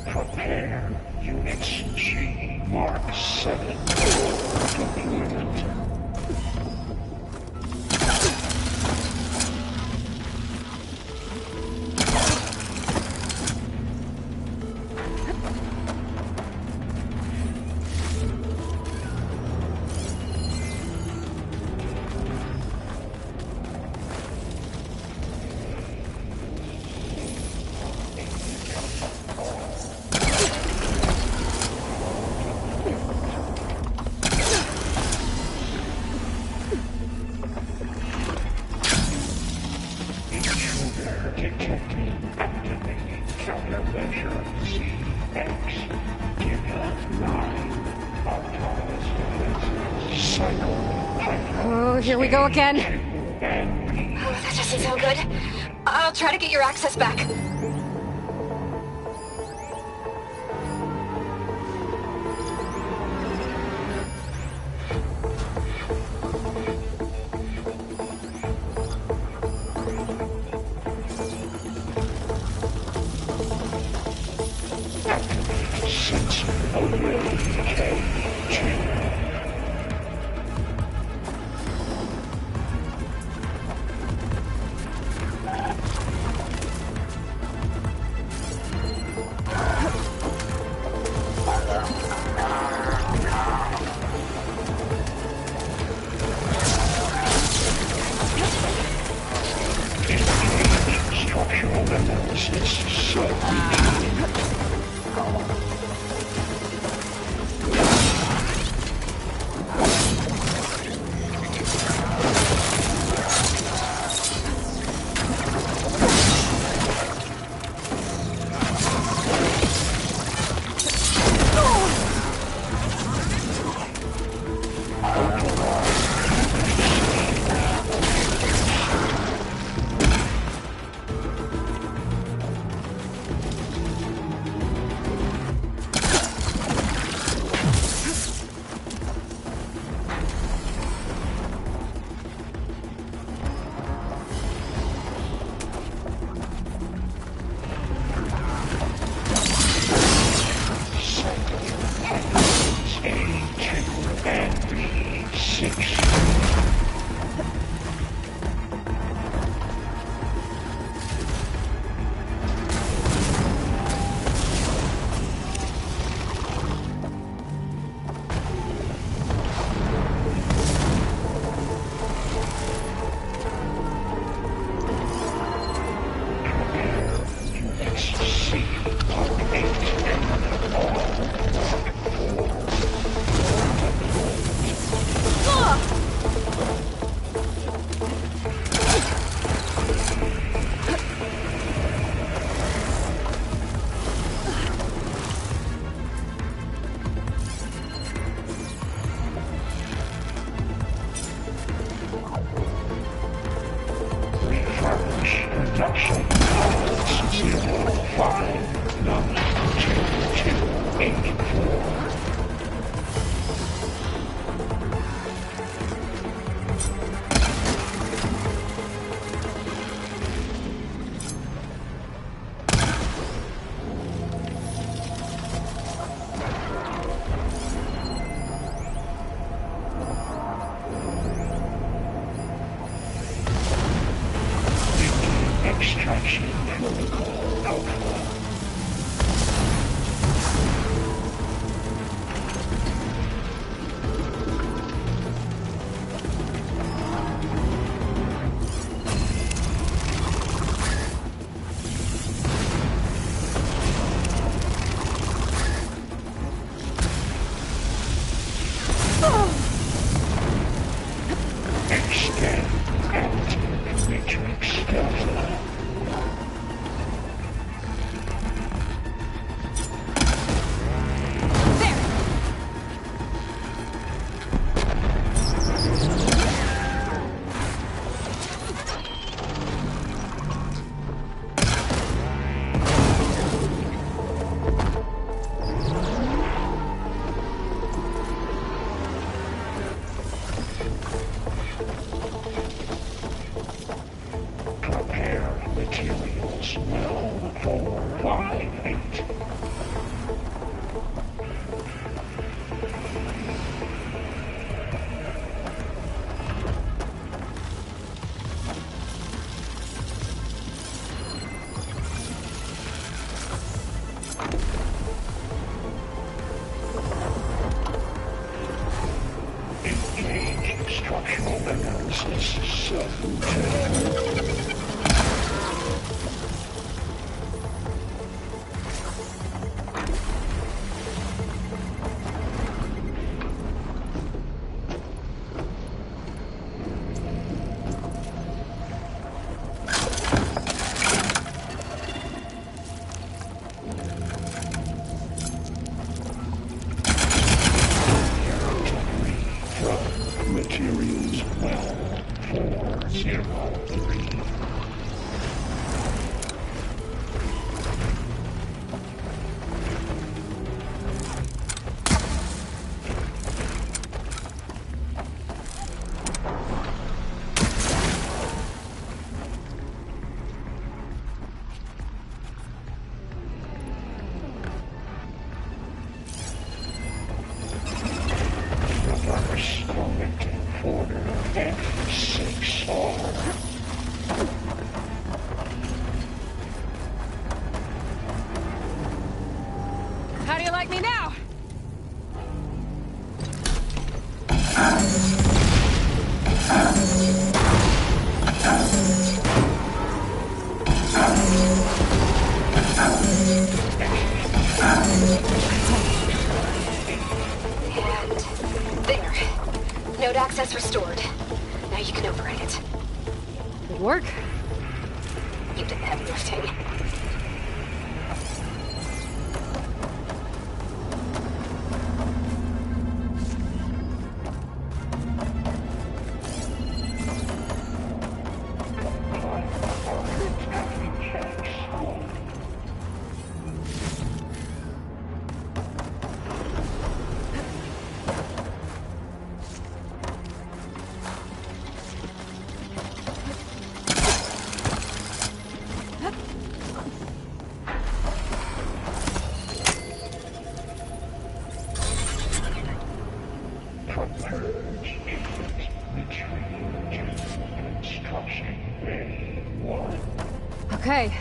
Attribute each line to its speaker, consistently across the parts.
Speaker 1: Prepare units G Mark 7 for deployment.
Speaker 2: Oh, here we go again.
Speaker 3: Oh, that doesn't sound good. I'll try to get your access back.
Speaker 1: Extraction protocol alpha. Extend anti-matrix alpha.
Speaker 2: There!
Speaker 1: 4, 5, 8. Engage structural analysis 7, 10. Materials well 403. Reverse connecting order F6R.
Speaker 2: How do you like me now?
Speaker 3: And there. Node access restored. Now you can override it.
Speaker 2: Good work.
Speaker 3: You did the heavy lifting.
Speaker 2: Okay.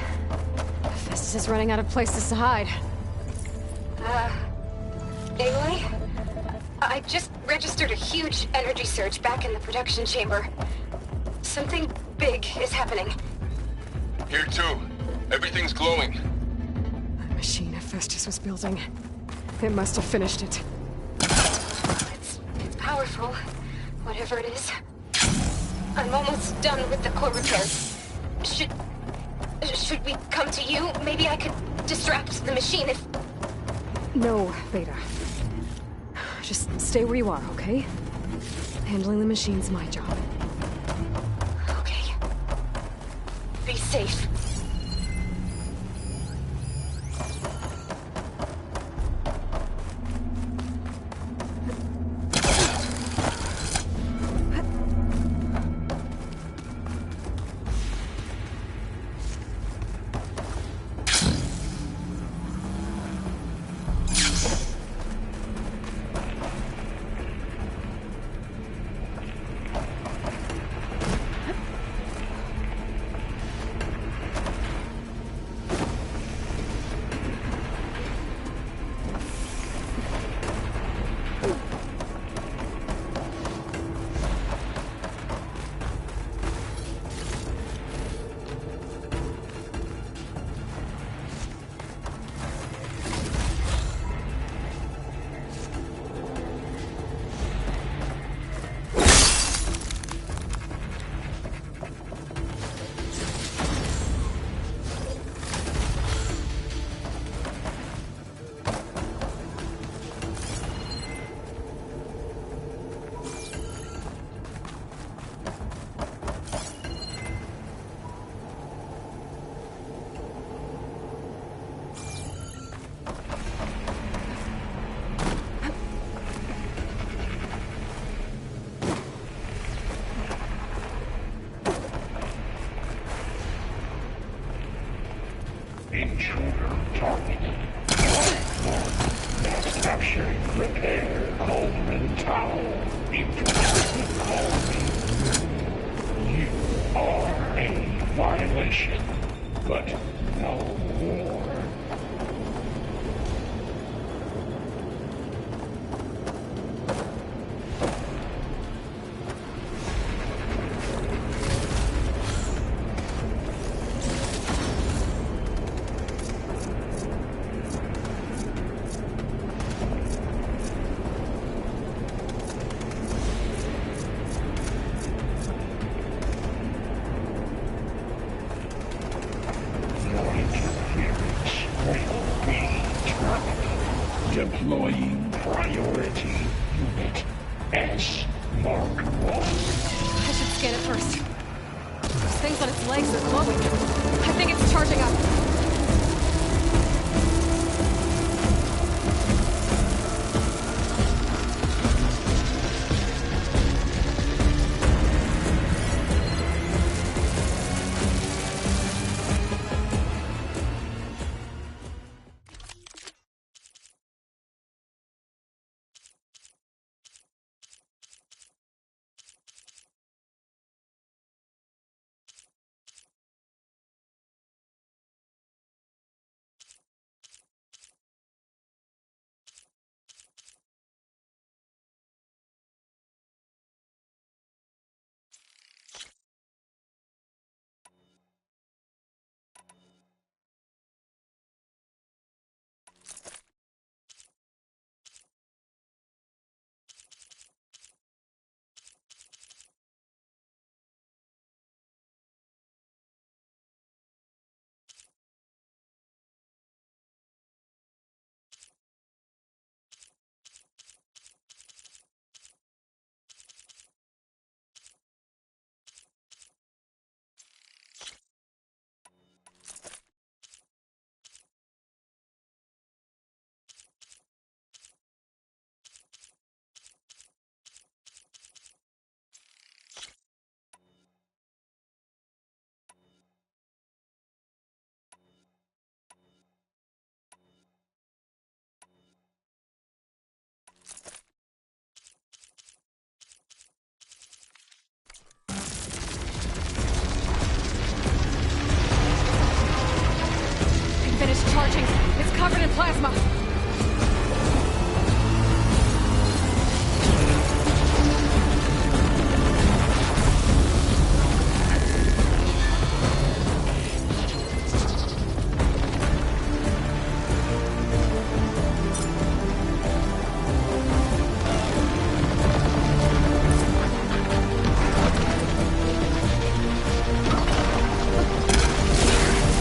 Speaker 2: Festus is running out of places to hide.
Speaker 3: Aloy? I just registered a huge energy surge back in the production chamber. Something big is happening.
Speaker 4: Here too. Everything's glowing.
Speaker 2: The machine Festus was building. It must have finished it.
Speaker 3: It's powerful, whatever it is. I'm almost done with the core repairs. Should we come to you? Maybe I could distract the machine if...
Speaker 2: No, Beta. Just stay where you are, okay? Handling the machine's my job.
Speaker 3: Okay. Be safe.
Speaker 1: Intruder targeted. Mass capture, repair, Coleman Tower. Infiltrated colony. You are a violation, but no more. Deploying priority unit S Mark 1.
Speaker 2: I should scan it first. Those things on its legs are glowing. I think it's charging up. Finished charging. It's covered in plasma.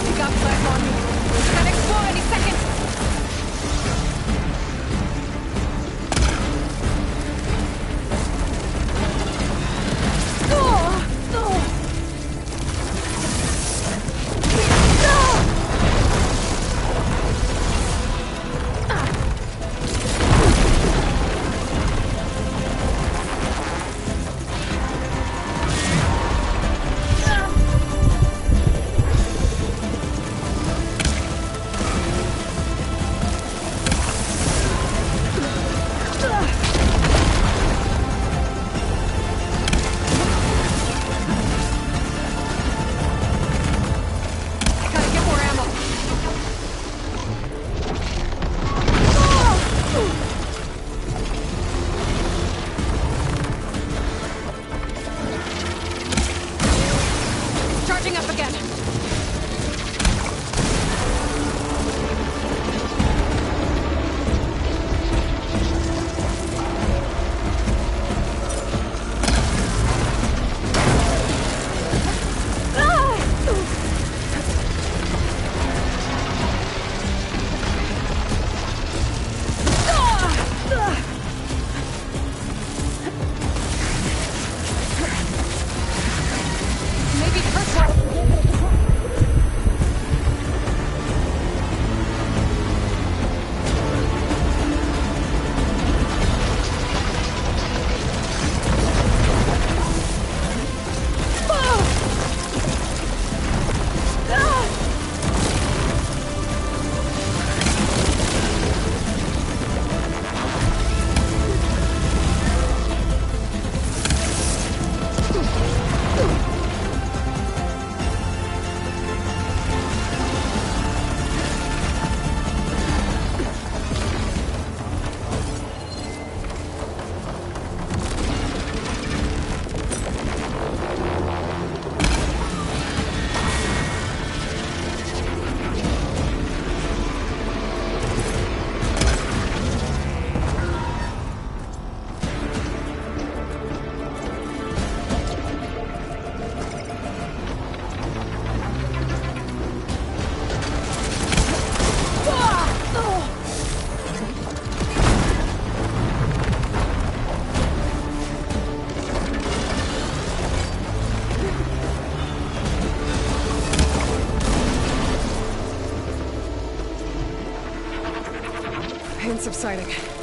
Speaker 2: We got plasma on me. It's gonna explode any second. Pain subsiding.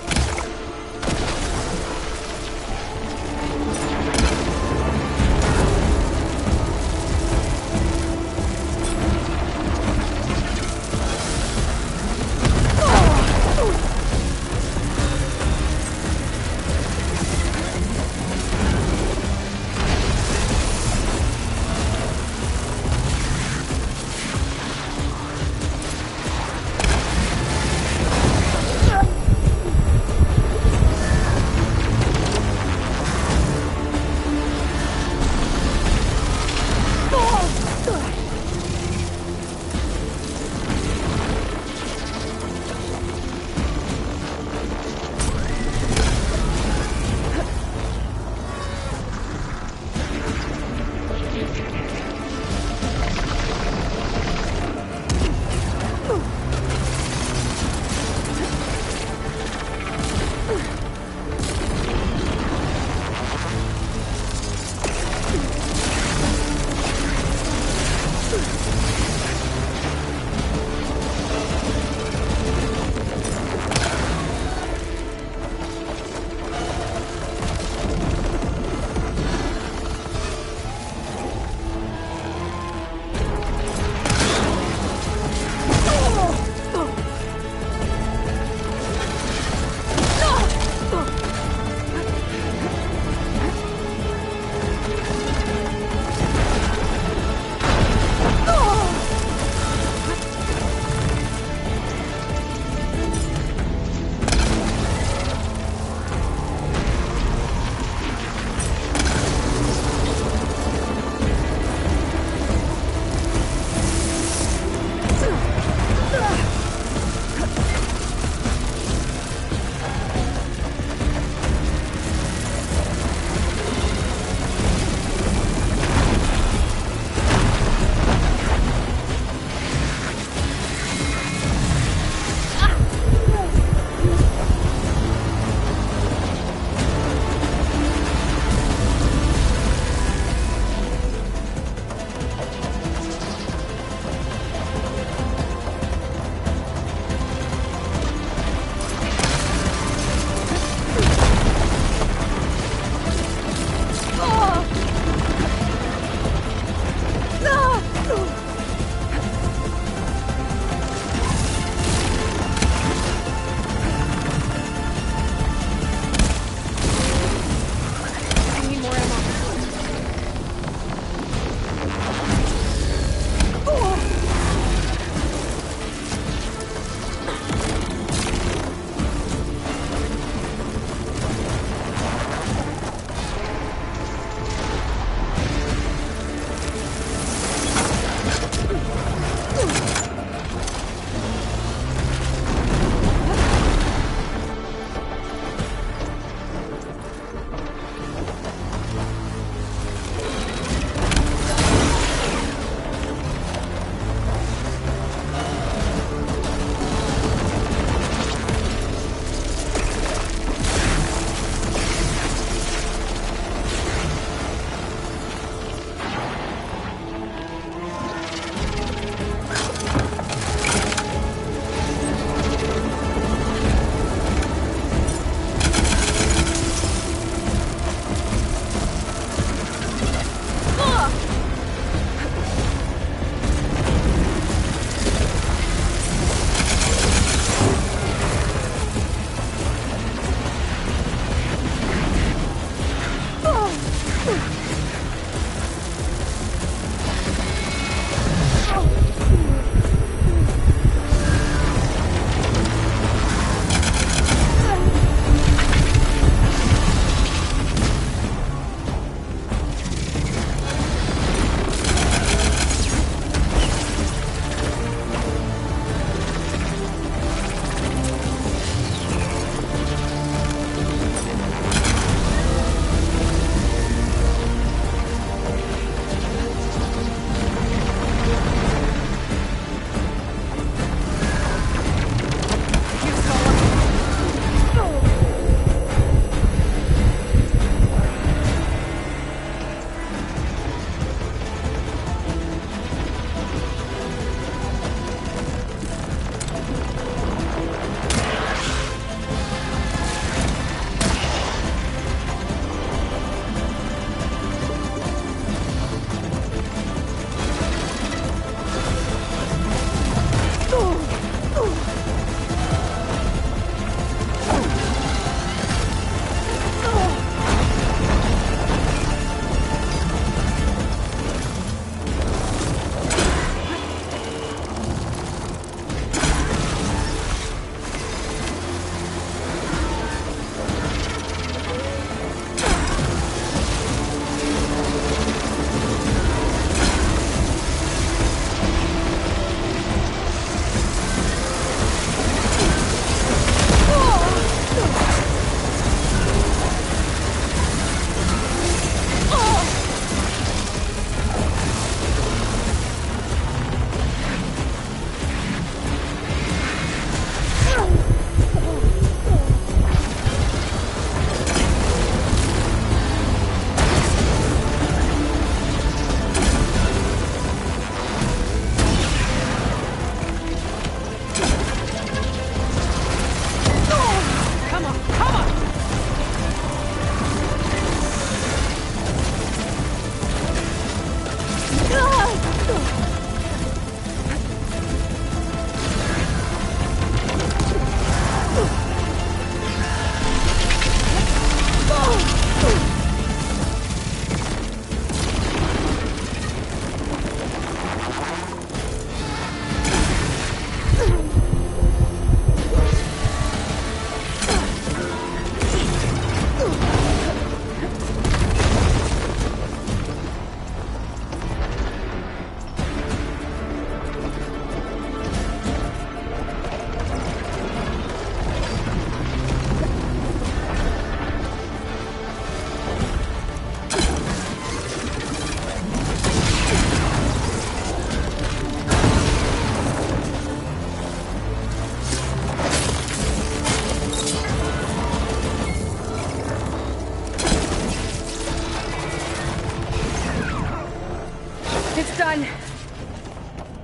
Speaker 2: It's done.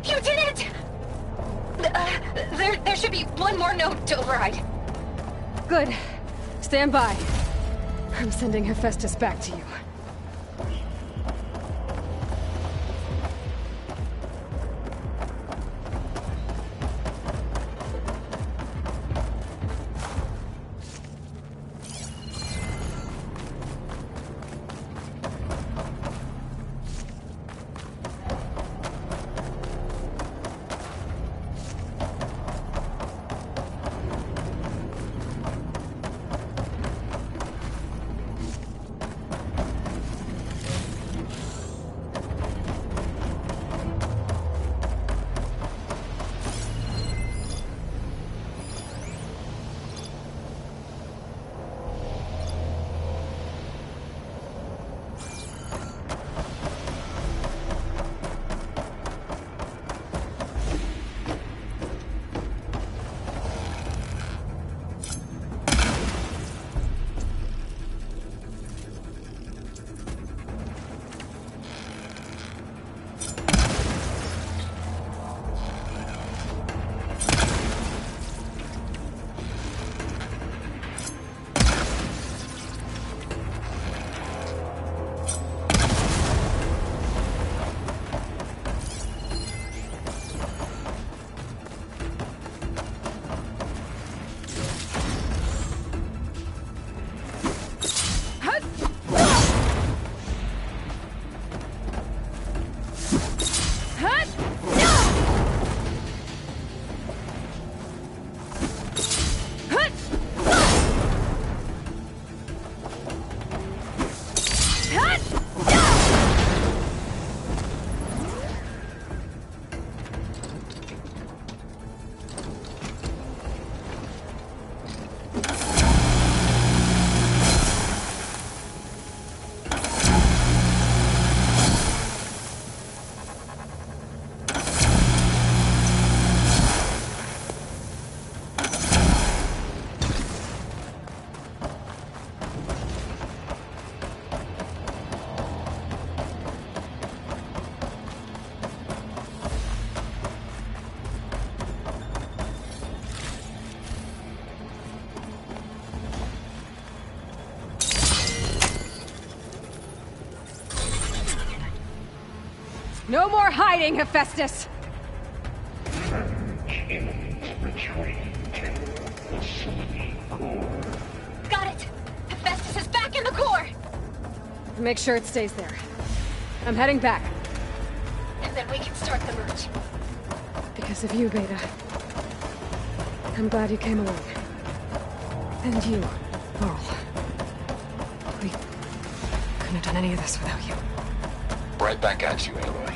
Speaker 3: You did it! There should be one more node to override.
Speaker 2: Good. Stand by. I'm sending Hephaestus back to you. No more hiding, Hephaestus!
Speaker 1: Imminent retreat to facility core.
Speaker 3: Got it! Hephaestus is back in the core!
Speaker 2: Make sure it stays there. I'm heading back.
Speaker 3: And then we can start the merge.
Speaker 2: Because of you, Beta. I'm glad you came along. And you, Laurel. We couldn't have done any of this without you.
Speaker 4: Right back at you, Aloy.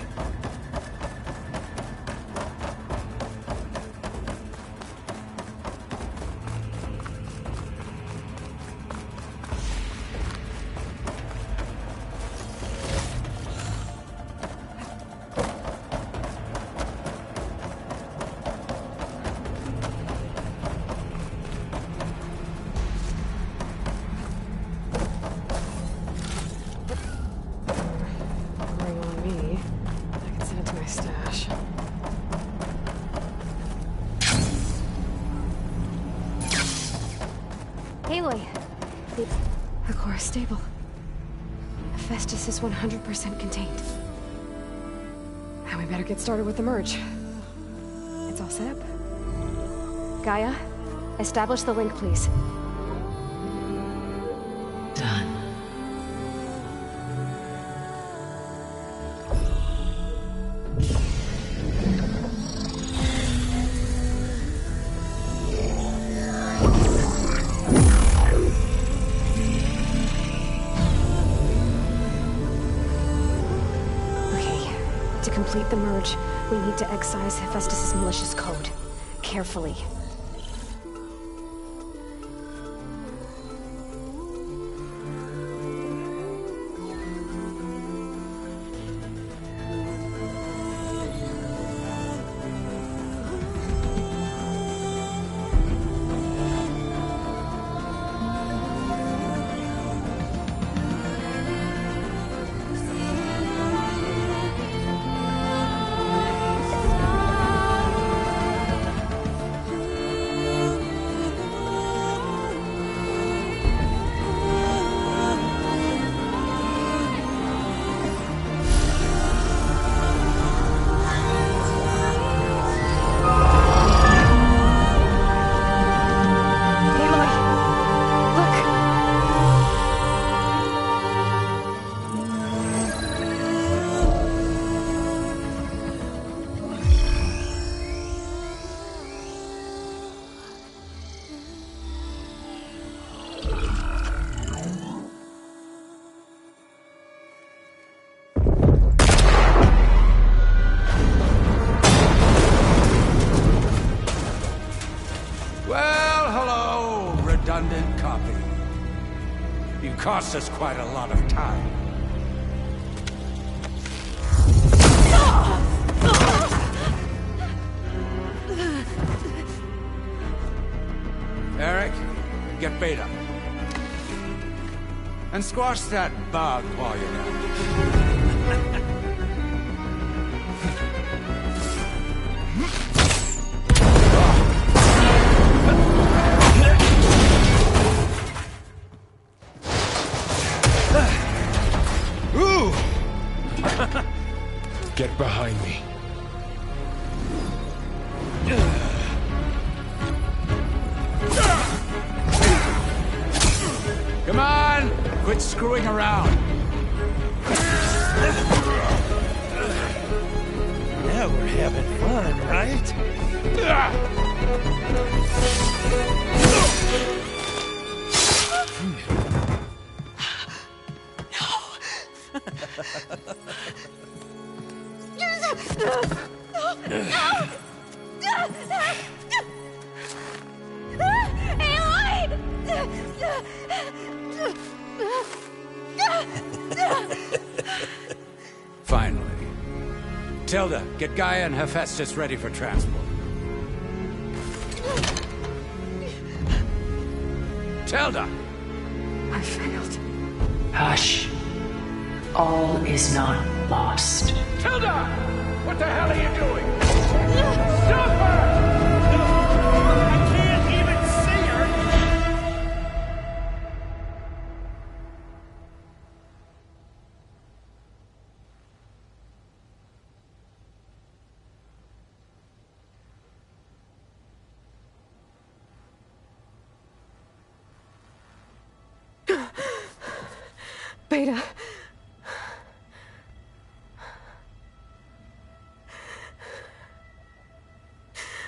Speaker 2: Bring on me. I can send it to my stash. Aloy! The core is stable. Hephaestus is 100% contained. Now we better get started with the merge. It's all set up. Gaia, establish the link, please.
Speaker 5: Done.
Speaker 2: Okay, to complete the merge, we need to excise Hephaestus' malicious code. Carefully.
Speaker 5: cost us quite a lot of time. Eric, get Beta. And squash that bug while you're at it.
Speaker 6: Get behind me.
Speaker 5: Come on! Quit screwing around.
Speaker 7: Now we're having fun, right?
Speaker 5: Finally. Tilda, get Gaia and Hephaestus ready for transport. Tilda!
Speaker 2: I failed.
Speaker 8: Hush. All is not lost.
Speaker 5: Tilda! What the hell are you doing? Stop her!
Speaker 7: I can't even see her!
Speaker 2: Beta.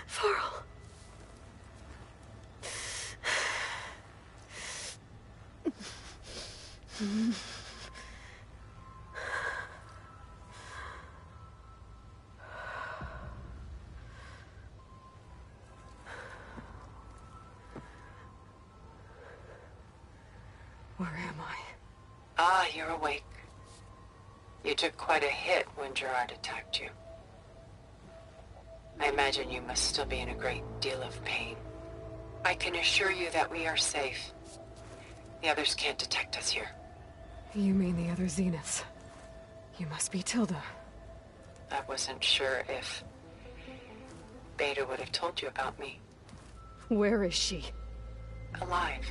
Speaker 2: Varl. Where am I?
Speaker 8: Ah, you're awake. You took quite a hit when Gerard attacked you. I imagine you must still be in a great deal of pain. I can assure you that we are safe. The others can't detect us here.
Speaker 2: You mean the other Zeniths? You must be Tilda.
Speaker 8: I wasn't sure if Beta would have told you about me.
Speaker 2: Where is she?
Speaker 8: Alive.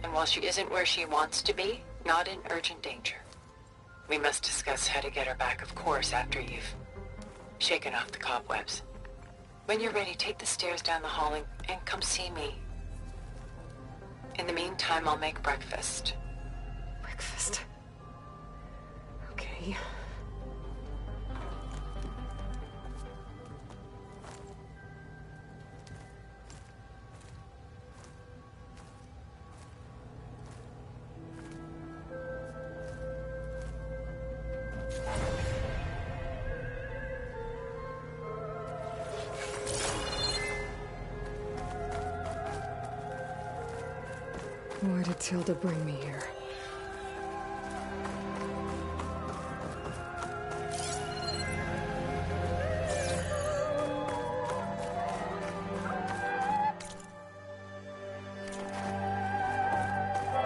Speaker 8: And while she isn't where she wants to be, not in urgent danger. We must discuss how to get her back, of course, after you've shaken off the cobwebs. When you're ready, take the stairs down the hall and come see me. In the meantime, I'll make breakfast.
Speaker 2: Breakfast. Okay. Why did Tilda bring me here?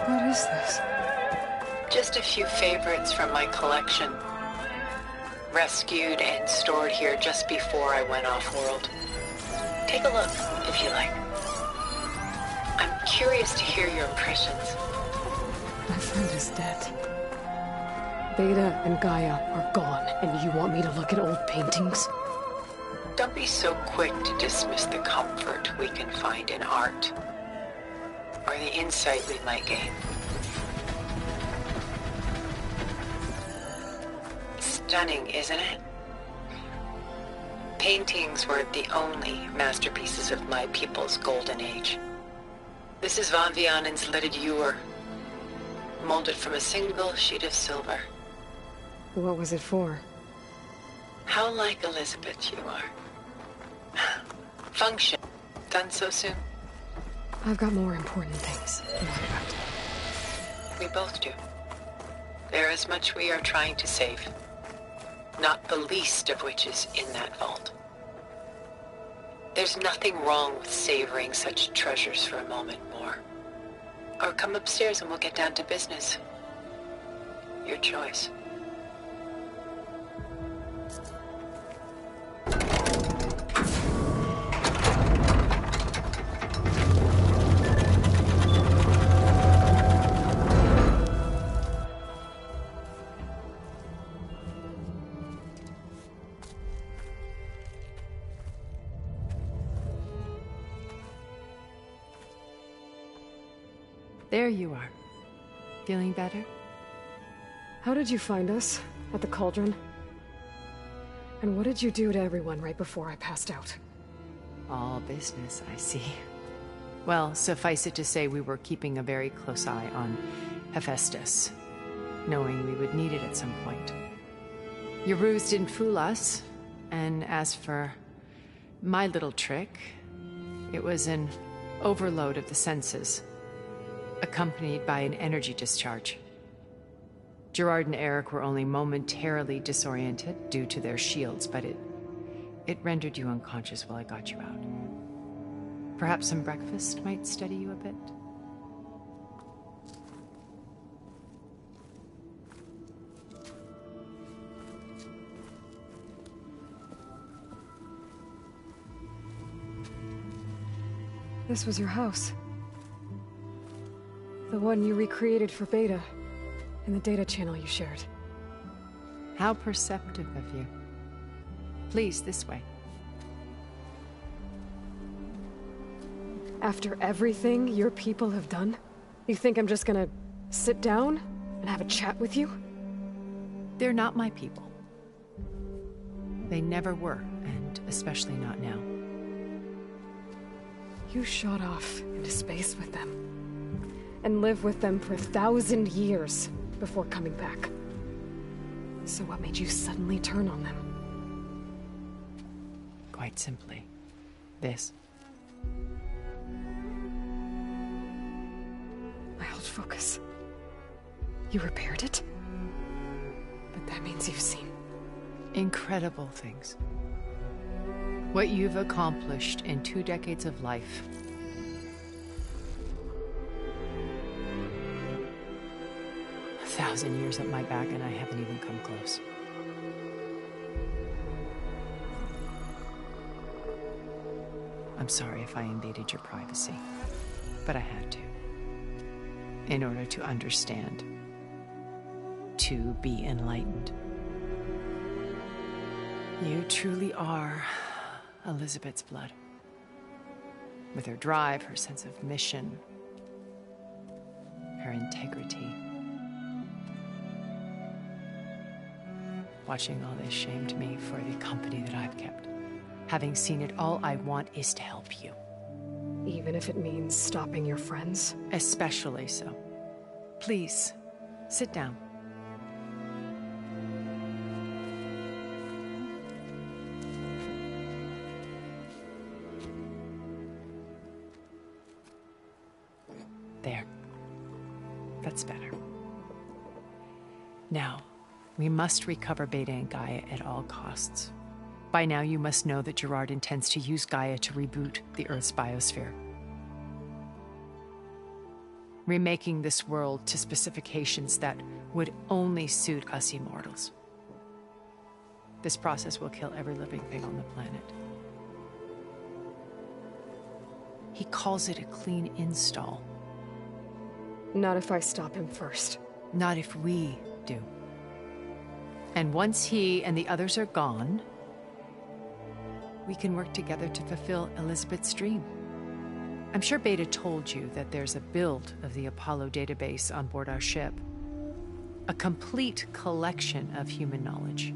Speaker 2: What is this?
Speaker 8: Just a few favorites from my collection. Rescued and stored here just before I went off-world. Take a look, if you like. I'm curious to hear your impressions.
Speaker 2: My friend is dead. Beta and Gaia are gone, and you want me to look at old paintings?
Speaker 8: Don't be so quick to dismiss the comfort we can find in art, or the insight we might gain. Stunning, isn't it? Paintings weren't the only masterpieces of my people's golden age. This is Van Vianen's Lidded Ewer, molded from a single sheet of silver.
Speaker 2: What was it for?
Speaker 8: How like Elizabeth you are. Function. Done so soon?
Speaker 2: I've got more important things. What about it?
Speaker 8: We both do. There is much we are trying to save. Not the least of which is in that vault. There's nothing wrong with savoring such treasures for a moment more. Or come upstairs and we'll get down to business. Your choice.
Speaker 6: There you are. Feeling better?
Speaker 2: How did you find us? At the Cauldron? And what did you do to everyone right before I passed out?
Speaker 6: All business, I see. Well, suffice it to say we were keeping a very close eye on Hephaestus, knowing we would need it at some point. Your ruse didn't fool us, and as for my little trick, it was an overload of the senses, accompanied by an energy discharge. Gerard and Eric were only momentarily disoriented due to their shields, but it rendered you unconscious while I got you out. Perhaps some breakfast might steady you a bit?
Speaker 2: This was your house. The one you recreated for Beta, in the data channel you shared.
Speaker 6: How perceptive of you. Please, this way.
Speaker 2: After everything your people have done, you think I'm just gonna sit down and have a chat with you?
Speaker 6: They're not my people. They never were, and especially not now.
Speaker 2: You shot off into space with them. And lived with them for 1,000 years before coming back. So what made you suddenly turn on them?
Speaker 6: Quite simply, this.
Speaker 2: My old focus. You repaired it? But that means you've seen...
Speaker 6: incredible things. What you've accomplished in 2 decades of life. A 1,000 years at my back and I haven't even come close. I'm sorry if I invaded your privacy, but I had to. In order to understand. To be enlightened. You truly are Elizabeth's blood. With her drive, her sense of mission, her integrity. Watching all this shamed me for the company that I've kept. Having seen it, all I want is to help you.
Speaker 2: Even if it means stopping your friends?
Speaker 6: Especially so. Please, sit down. There. That's better. Now, we must recover Beta and Gaia at all costs. By now, you must know that Gerard intends to use Gaia to reboot the Earth's biosphere. Remaking this world to specifications that would only suit us immortals. This process will kill every living thing on the planet. He calls it a clean install.
Speaker 2: Not if I stop him first.
Speaker 6: Not if we do. And once he and the others are gone, we can work together to fulfill Elizabeth's dream. I'm sure Beta told you that there's a build of the Apollo database on board our ship. A complete collection of human knowledge.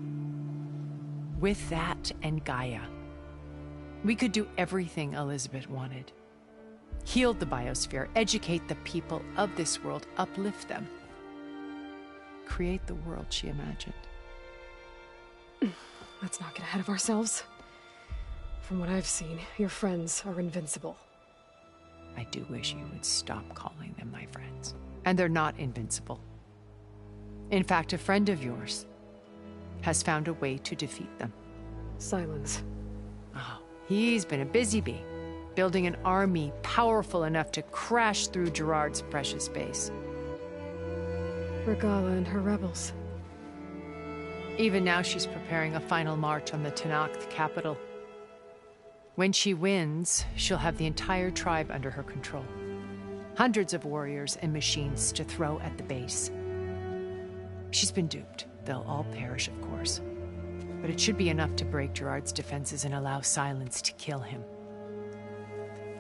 Speaker 6: With that and Gaia, we could do everything Elizabeth wanted. Heal the biosphere, educate the people of this world, uplift them. Create the world she imagined.
Speaker 2: Let's not get ahead of ourselves. From what I've seen, your friends are invincible.
Speaker 6: I do wish you would stop calling them my friends. And they're not invincible. In fact, a friend of yours has found a way to defeat them.
Speaker 2: Silence.
Speaker 6: Oh, he's been a busy bee, building an army powerful enough to crash through Gerard's precious base.
Speaker 2: Regalla and her rebels.
Speaker 6: Even now, she's preparing a final march on the Tenakth capital. When she wins, she'll have the entire tribe under her control. Hundreds of warriors and machines to throw at the base. She's been duped. They'll all perish, of course. But it should be enough to break Gerard's defenses and allow Silence to kill him.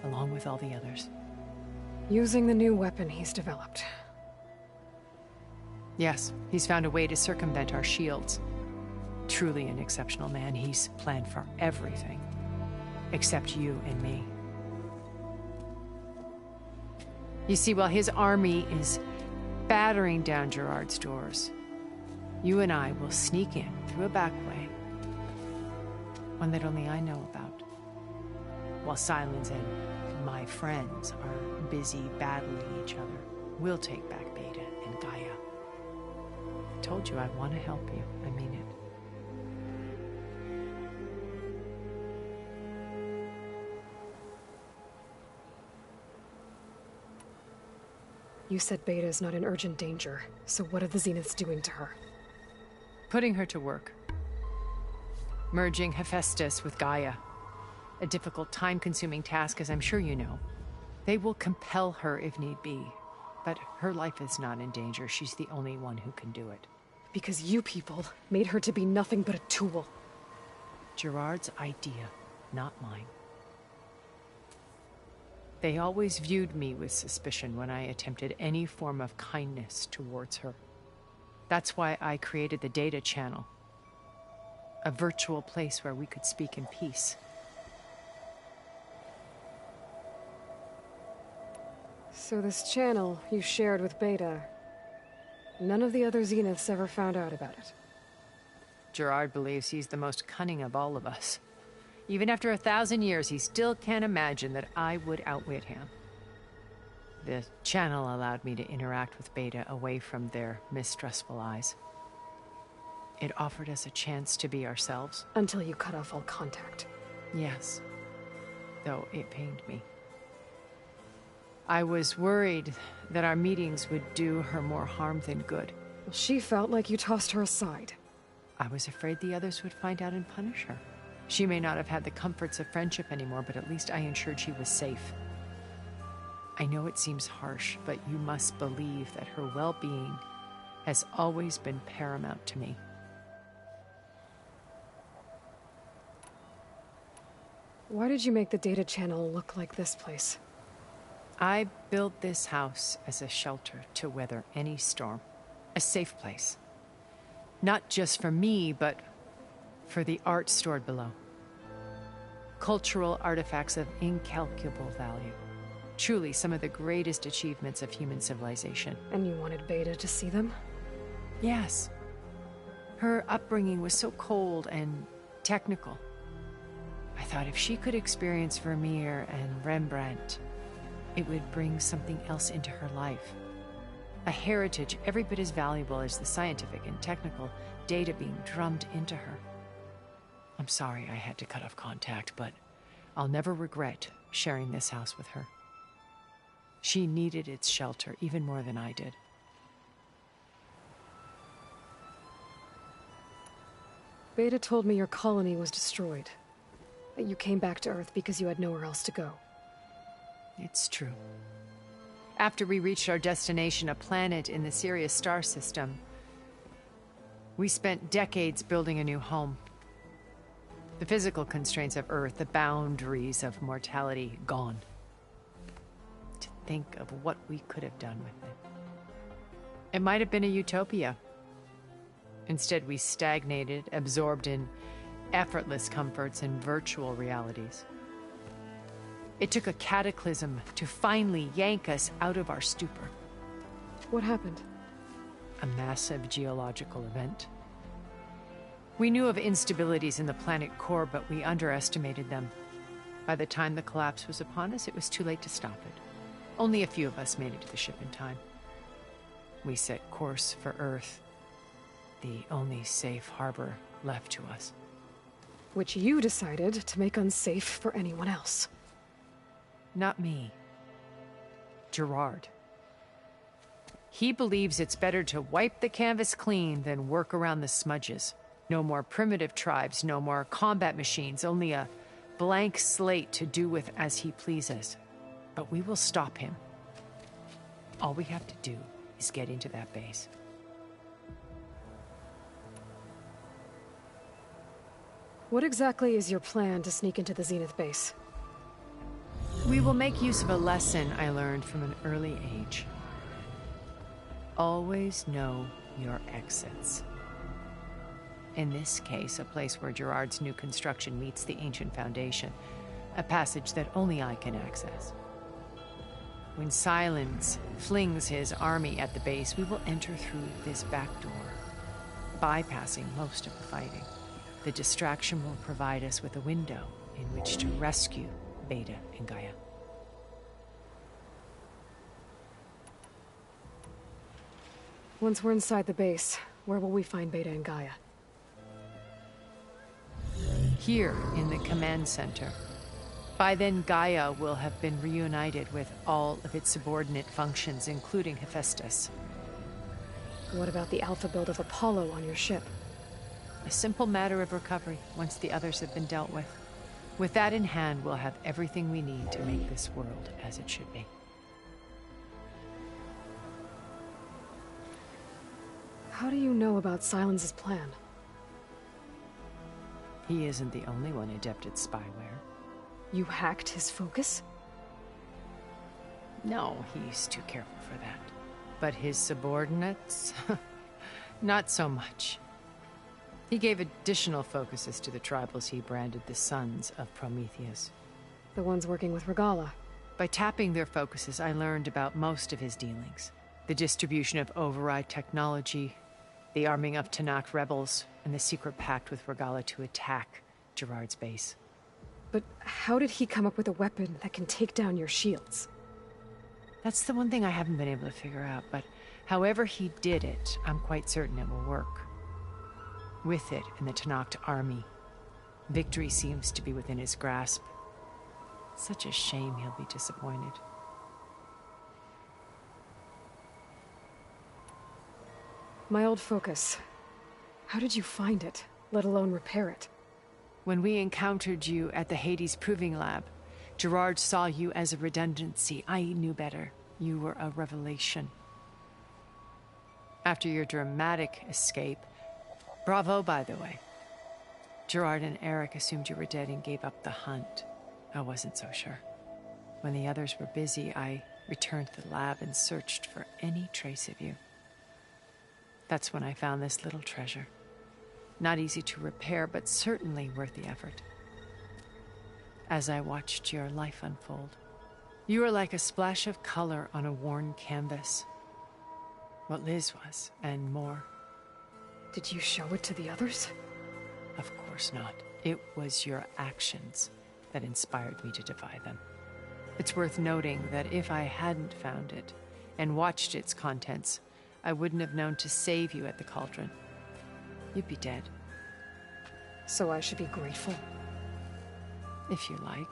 Speaker 6: Along with all the others.
Speaker 2: Using the new weapon he's developed.
Speaker 6: Yes, he's found a way to circumvent our shields. Truly an exceptional man. He's planned for everything. Except you and me. You see, while his army is battering down Gerard's doors, you and I will sneak in through a back way. One that only I know about. While Silence and my friends are busy battling each other, we'll take back Beta and Gaia. I told you I want to help you. I mean it.
Speaker 2: You said Beta is not in urgent danger, so what are the Zeniths doing to her?
Speaker 6: Putting her to work. Merging Hephaestus with Gaia. A difficult, time-consuming task, as I'm sure you know. They will compel her if need be. But her life is not in danger. She's the only one who can do it.
Speaker 2: Because you people made her to be nothing but a tool.
Speaker 6: Gerard's idea, not mine. They always viewed me with suspicion when I attempted any form of kindness towards her. That's why I created the Data Channel. A virtual place where we could speak in peace.
Speaker 2: So this channel you shared with Beta, none of the other Zeniths ever found out about it.
Speaker 6: Gerard believes he's the most cunning of all of us. Even after 1,000 years, he still can't imagine that I would outwit him. The channel allowed me to interact with Beta away from their mistrustful eyes. It offered us a chance to be ourselves.
Speaker 2: Until you cut off all contact.
Speaker 6: Yes, though it pained me. I was worried that our meetings would do her more harm than good.
Speaker 2: Well, she felt like you tossed her aside.
Speaker 6: I was afraid the others would find out and punish her. She may not have had the comforts of friendship anymore, but at least I ensured she was safe. I know it seems harsh, but you must believe that her well-being has always been paramount to me.
Speaker 2: Why did you make the Data Channel look like this place?
Speaker 6: I built this house as a shelter to weather any storm. A safe place. Not just for me, but for the art stored below. Cultural artifacts of incalculable value. Truly some of the greatest achievements of human civilization.
Speaker 2: And you wanted Beta to see them?
Speaker 6: Yes. Her upbringing was so cold and technical. I thought if she could experience Vermeer and Rembrandt, it would bring something else into her life. A heritage every bit as valuable as the scientific and technical data being drummed into her. I'm sorry I had to cut off contact, but I'll never regret sharing this house with her. She needed its shelter even more than I did.
Speaker 2: Beta told me your colony was destroyed. That you came back to Earth because you had nowhere else to go.
Speaker 6: It's true. After we reached our destination, a planet in the Sirius star system, we spent decades building a new home. The physical constraints of Earth, the boundaries of mortality, gone. To think of what we could have done with it. It might have been a utopia. Instead, we stagnated, absorbed in effortless comforts and virtual realities. It took a cataclysm to finally yank us out of our stupor.
Speaker 2: What happened?
Speaker 6: A massive geological event. We knew of instabilities in the planet core, but we underestimated them. By the time the collapse was upon us, it was too late to stop it. Only a few of us made it to the ship in time. we set course for Earth, the only safe harbor left to us.
Speaker 2: Which you decided to make unsafe for anyone else.
Speaker 6: Not me. Gerard. He believes it's better to wipe the canvas clean than work around the smudges. No more primitive tribes, no more combat machines, only a blank slate to do with as he pleases. But we will stop him. All we have to do is get into that base.
Speaker 2: What exactly is your plan to sneak into the Zenith base?
Speaker 6: We will make use of a lesson I learned from an early age. Always know your exits. In this case, a place where Gerard's new construction meets the ancient foundation, a passage that only I can access. When Sylens flings his army at the base, we will enter through this back door, bypassing most of the fighting. The distraction will provide us with a window in which to rescue Beta and Gaia.
Speaker 2: Once we're inside the base, where will we find Beta and Gaia?
Speaker 6: Here in the command center. By then, Gaia will have been reunited with all of its subordinate functions, including Hephaestus.
Speaker 2: What about the alpha build of Apollo on your ship?
Speaker 6: A simple matter of recovery once the others have been dealt with. With that in hand, we'll have everything we need to make this world as it should be.
Speaker 2: How do you know about Sylens' plan?
Speaker 6: He isn't the only one adept at spyware.
Speaker 2: You hacked his focus?
Speaker 6: No, he's too careful for that. But his subordinates? Not so much. He gave additional focuses to the tribals he branded the Sons of Prometheus.
Speaker 2: The ones working with Regalla.
Speaker 6: By tapping their focuses, I learned about most of his dealings. The distribution of override technology, the arming of Tanakh rebels, and the secret pact with Regalla to attack Gerard's base.
Speaker 2: But how did he come up with a weapon that can take down your shields?
Speaker 6: That's the one thing I haven't been able to figure out, but however he did it, I'm quite certain it will work. With it and the Tanakh army, victory seems to be within his grasp. Such a shame he'll be disappointed.
Speaker 2: My old focus. How did you find it, let alone repair it?
Speaker 6: When we encountered you at the Hades Proving Lab, Gerard saw you as a redundancy. I knew better. You were a revelation. After your dramatic escape, bravo, by the way. Gerard and Eric assumed you were dead and gave up the hunt. I wasn't so sure. When the others were busy, I returned to the lab and searched for any trace of you. That's when I found this little treasure. Not easy to repair, but certainly worth the effort. As I watched your life unfold, you were like a splash of color on a worn canvas. What Liz was, and more.
Speaker 2: Did you show it to the others?
Speaker 6: Of course not. It was your actions that inspired me to defy them. It's worth noting that if I hadn't found it and watched its contents, I wouldn't have known to save you at the cauldron. You'd be dead.
Speaker 2: So I should be grateful?
Speaker 6: If you like.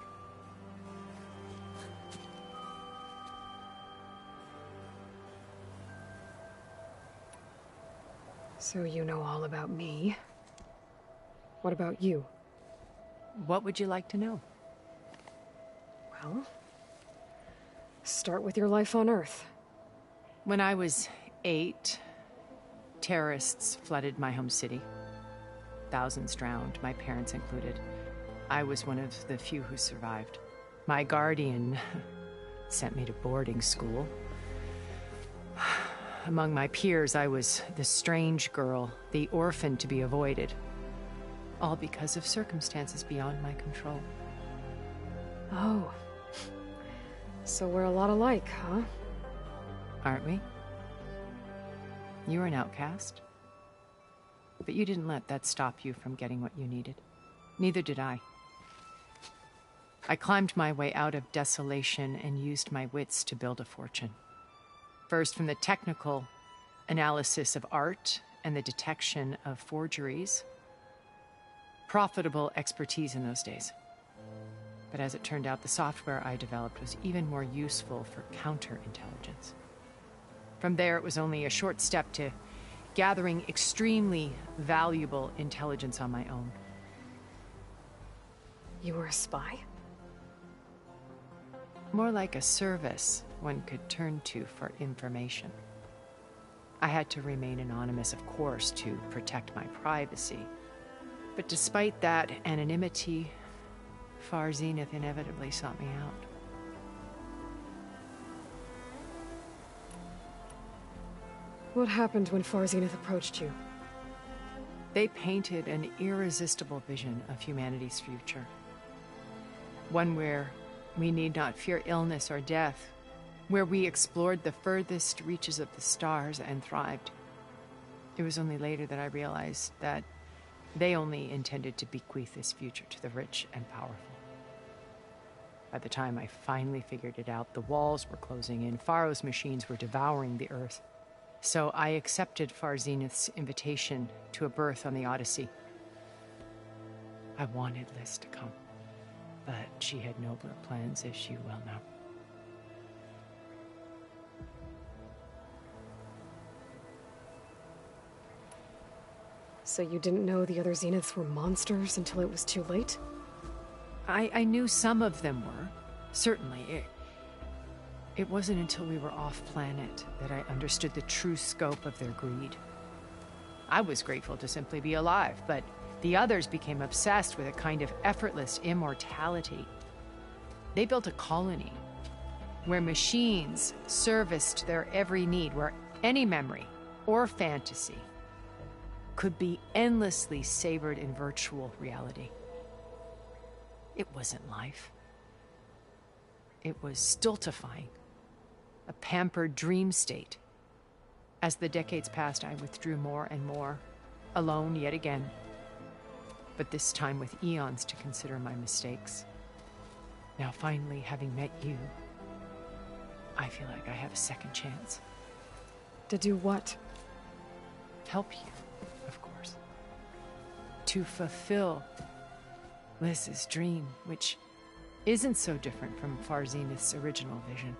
Speaker 2: So you know all about me. What about you?
Speaker 6: What would you like to know?
Speaker 2: Well, start with your life on Earth.
Speaker 6: When I was 8, terrorists flooded my home city. Thousands drowned, my parents included. I was one of the few who survived. My guardian sent me to boarding school. Among my peers, I was the strange girl, the orphan to be avoided. All because of circumstances beyond my control.
Speaker 2: Oh. So we're a lot alike, huh?
Speaker 6: Aren't we? You were an outcast. But you didn't let that stop you from getting what you needed. Neither did I. I climbed my way out of desolation and used my wits to build a fortune. First from the technical, analysis of art and the detection of forgeries. Profitable expertise in those days. But as it turned out, the software I developed was even more useful for counterintelligence. From there, it was only a short step to gathering extremely valuable intelligence on my own.
Speaker 2: You were a spy?
Speaker 6: More like a service one could turn to for information. I had to remain anonymous, of course, to protect my privacy. But despite that anonymity, Far Zenith inevitably sought me out.
Speaker 2: What happened when Far Zenith approached you?
Speaker 6: They painted an irresistible vision of humanity's future. One where we need not fear illness or death, where we explored the furthest reaches of the stars and thrived. It was only later that I realized that they only intended to bequeath this future to the rich and powerful. By the time I finally figured it out, the walls were closing in, Faro's machines were devouring the Earth. So I accepted Far Zenith's invitation to a berth on the Odyssey. I wanted Liz to come, but she had nobler plans, as you well know.
Speaker 2: So you didn't know the other Zeniths were monsters until it was too late?
Speaker 6: I knew some of them were, certainly. It wasn't until we were off-planet that I understood the true scope of their greed. I was grateful to simply be alive, but the others became obsessed with a kind of effortless immortality. They built a colony where machines serviced their every need, where any memory or fantasy could be endlessly savored in virtual reality. It wasn't life. It was stultifying, a pampered dream state. As the decades passed, I withdrew more and more, alone yet again, but this time with eons to consider my mistakes. Now, finally, having met you, I feel like I have a second chance.
Speaker 2: To do what?
Speaker 6: Help you, of course. To fulfill Liz's dream, which isn't so different from Far Zenith's original vision.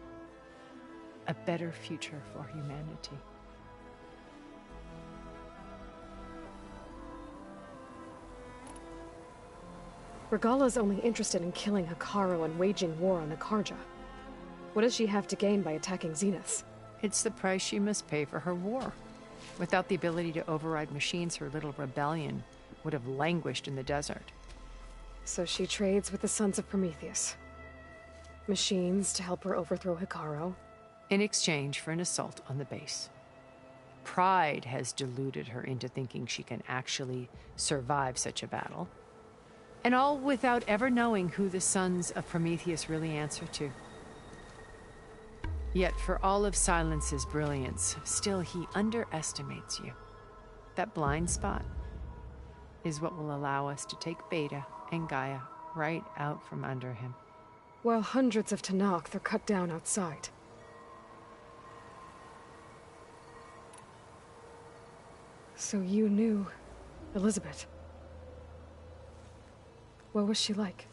Speaker 6: A better future for humanity.
Speaker 2: Regala's only interested in killing Hekarro and waging war on Akarja. What does she have to gain by attacking Zeniths?
Speaker 6: It's the price she must pay for her war. Without the ability to override machines, her little rebellion would have languished in the desert.
Speaker 2: So she trades with the Sons of Prometheus. Machines to help her overthrow Hekarro.
Speaker 6: In exchange for an assault on the base. Pride has deluded her into thinking she can actually survive such a battle. And all without ever knowing who the Sons of Prometheus really answer to. Yet for all of Silence's brilliance, still he underestimates you. That blind spot is what will allow us to take Beta and Gaia right out from under him.
Speaker 2: While hundreds of Tenakth are cut down outside. So you knew Elizabeth. What was she like?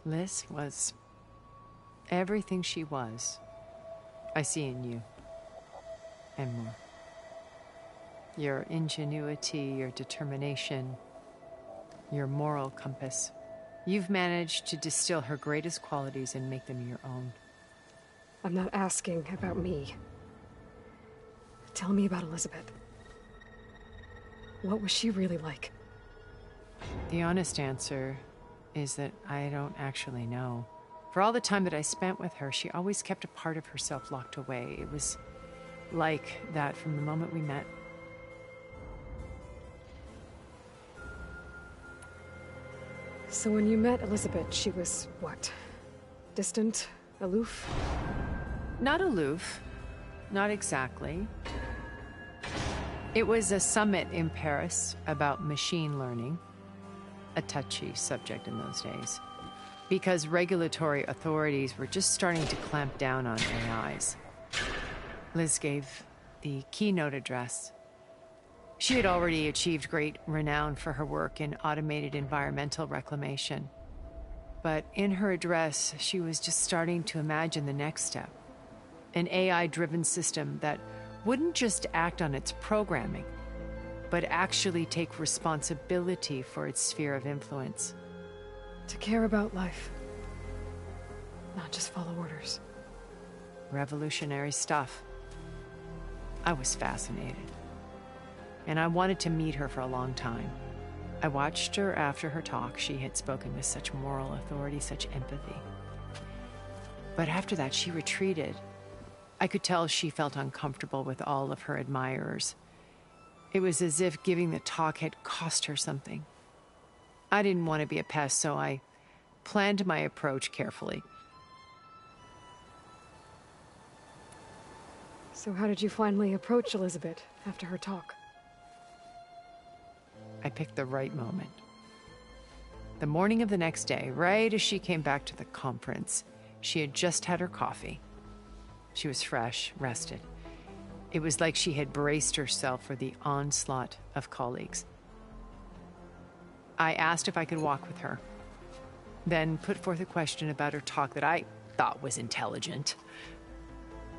Speaker 6: Liz was everything she was. I see in you. And more. Your ingenuity, your determination, your moral compass. You've managed to distill her greatest qualities and make them your own.
Speaker 2: I'm not asking about me. Tell me about Elizabeth. What was she really like?
Speaker 6: The honest answer is that I don't actually know. For all the time that I spent with her, she always kept a part of herself locked away. It was like that from the moment we met.
Speaker 2: So when you met Elizabeth, she was what? Distant? Aloof?
Speaker 6: Not aloof. Not exactly. It was a summit in Paris about machine learning. A touchy subject in those days. Because regulatory authorities were just starting to clamp down on AIs. Liz gave the keynote address. She had already achieved great renown for her work in automated environmental reclamation. But in her address, she was just starting to imagine the next step. An AI-driven system that wouldn't just act on its programming, but actually take responsibility for its sphere of influence.
Speaker 2: To care about life. Not just follow orders.
Speaker 6: Revolutionary stuff. I was fascinated. And I wanted to meet her for a long time. I watched her after her talk. She had spoken with such moral authority, such empathy. But after that, she retreated. I could tell she felt uncomfortable with all of her admirers. It was as if giving the talk had cost her something. I didn't want to be a pest, so I planned my approach carefully.
Speaker 2: So how did you finally approach Elizabeth after her talk?
Speaker 6: I picked the right moment. The morning of the next day, right as she came back to the conference, she had just had her coffee. She was fresh, rested. It was like she had braced herself for the onslaught of colleagues. I asked if I could walk with her, then put forth a question about her talk that I thought was intelligent.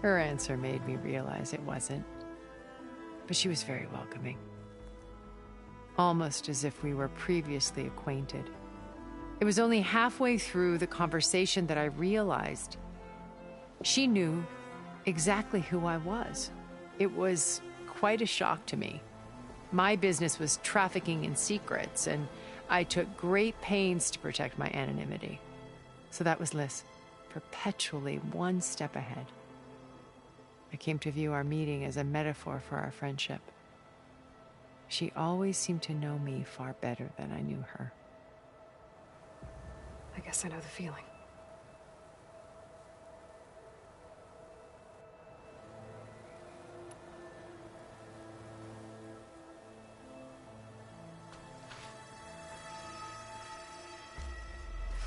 Speaker 6: Her answer made me realize it wasn't, but she was very welcoming. Almost as if we were previously acquainted. It was only halfway through the conversation that I realized she knew exactly who I was. It was quite a shock to me. My business was trafficking in secrets, and I took great pains to protect my anonymity. So that was Liz, perpetually one step ahead. I came to view our meeting as a metaphor for our friendship. She always seemed to know me far better than I knew her.
Speaker 2: I guess I know the feeling.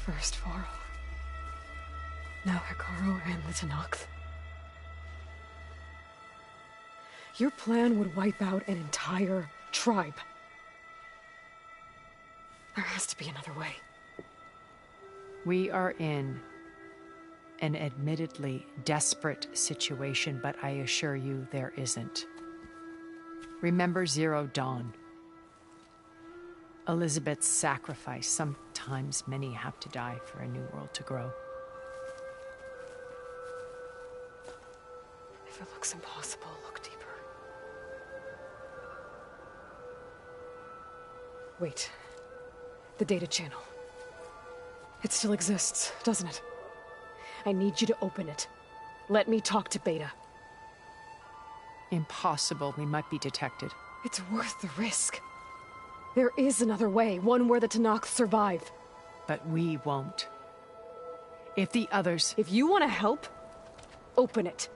Speaker 2: First Varl. Now Hekarro and the Tenakth. Your plan would wipe out an entire tribe. There has to be another way.
Speaker 6: We are in an admittedly desperate situation, but I assure you there isn't. Remember Zero Dawn. Elizabeth's sacrifice. Sometimes many have to die for a new world to grow.
Speaker 2: If it looks impossible, look deeper. Wait. The data channel. It still exists, doesn't it? I need you to open it. Let me talk to Beta.
Speaker 6: Impossible. We might be detected.
Speaker 2: It's worth the risk. There is another way, one where the Tenakth survive.
Speaker 6: But we won't. If the others...
Speaker 2: If you want to help, open it.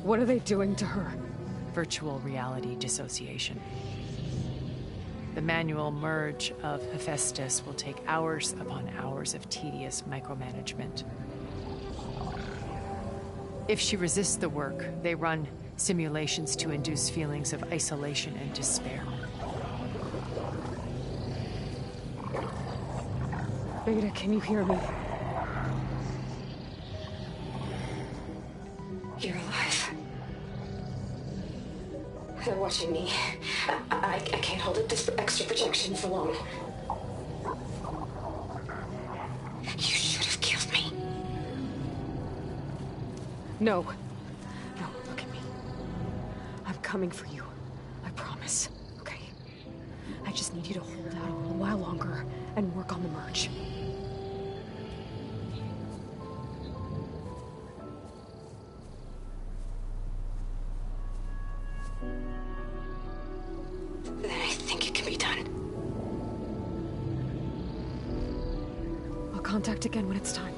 Speaker 2: What are they doing to her?
Speaker 6: Virtual reality dissociation. The manual merge of Hephaestus will take hours upon hours of tedious micromanagement. If she resists the work, they run simulations to induce feelings of isolation and despair.
Speaker 2: Beta, can you hear me?
Speaker 3: You're alive. They're watching me. I can't hold up this extra projection for long. You should have killed me.
Speaker 2: No. No, look at me. I'm coming for you. I promise, okay? I just need you to hold out a little while longer and work on the merge.
Speaker 3: Then I think it can be done.
Speaker 2: I'll contact again when it's time.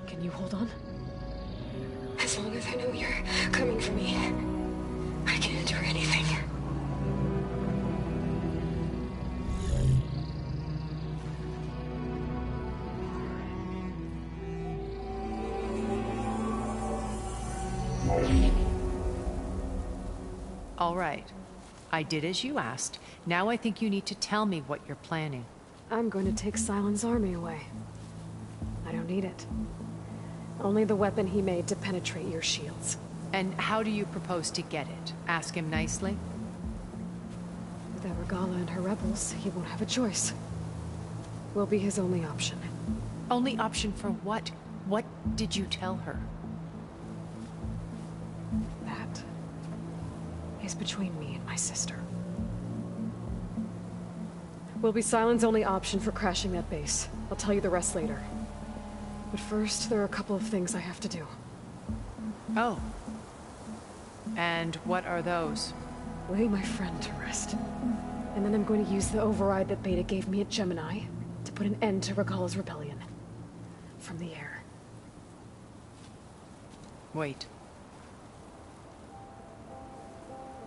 Speaker 2: Can you hold on?
Speaker 3: As long as I know you're coming for me, I can endure anything.
Speaker 6: All right. I did as you asked. Now I think you need to tell me what you're planning.
Speaker 2: I'm going to take Sylens' army away. I don't need it. Only the weapon he made to penetrate your shields.
Speaker 6: And how do you propose to get it? Ask him nicely?
Speaker 2: Without Regala and her rebels, he won't have a choice. We'll be his only option.
Speaker 6: Only option for what? What did you tell her?
Speaker 2: That is between me and my sister. Will be Sylens' only option for crashing that base. I'll tell you the rest later. But first, there are a couple of things I have to do.
Speaker 6: Oh. And what are those?
Speaker 2: Lay my friend to rest. And then I'm going to use the override that Beta gave me at Gemini to put an end to Regala's rebellion. From the air.
Speaker 6: Wait.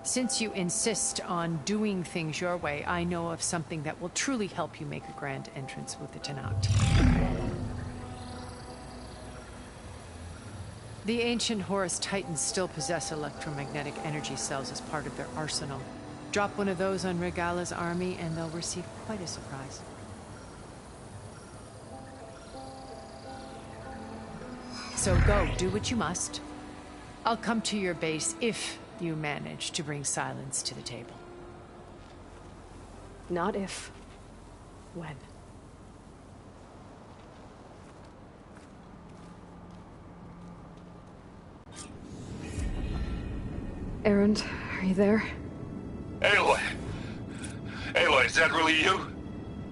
Speaker 6: Since you insist on doing things your way, I know of something that will truly help you make a grand entrance with the Tenakth. The ancient Horus Titans still possess electromagnetic energy cells as part of their arsenal. Drop one of those on Regala's army and they'll receive quite a surprise. So go, do what you must. I'll come to your base if you manage to bring Sylens to the table.
Speaker 2: Not if. When. Erend, are you there?
Speaker 4: Aloy! Aloy, is that really you?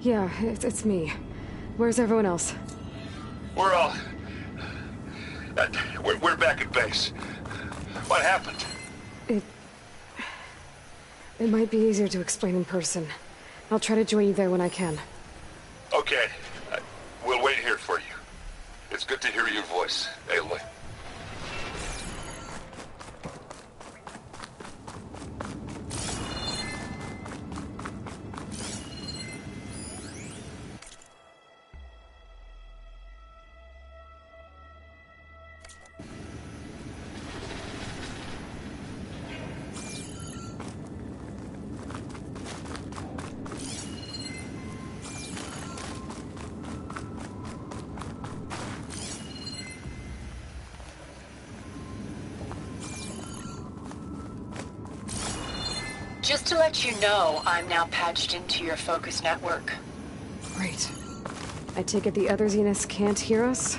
Speaker 2: Yeah, it's me. Where's everyone else?
Speaker 4: We're all... we're back at base. What happened?
Speaker 2: It might be easier to explain in person. I'll try to join you there when I can.
Speaker 4: Okay. We'll wait here for you. It's good to hear your voice, Aloy.
Speaker 8: Just to let you know, I'm now patched into your focus network.
Speaker 2: Great. I take it the other Zeniths can't hear us?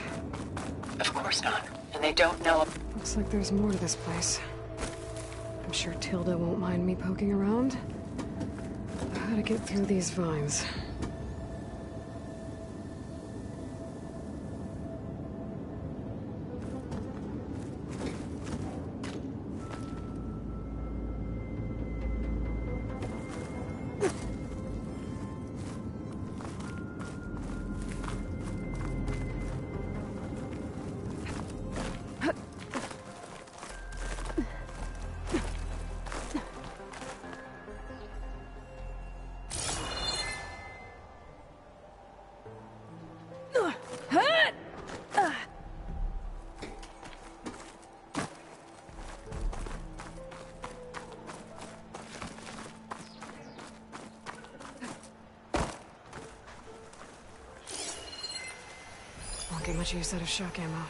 Speaker 8: Of course not. And they don't know...
Speaker 2: Looks like there's more to this place. I'm sure Tilda won't mind me poking around. I gotta get through these vines. Won't get much use out of shock ammo.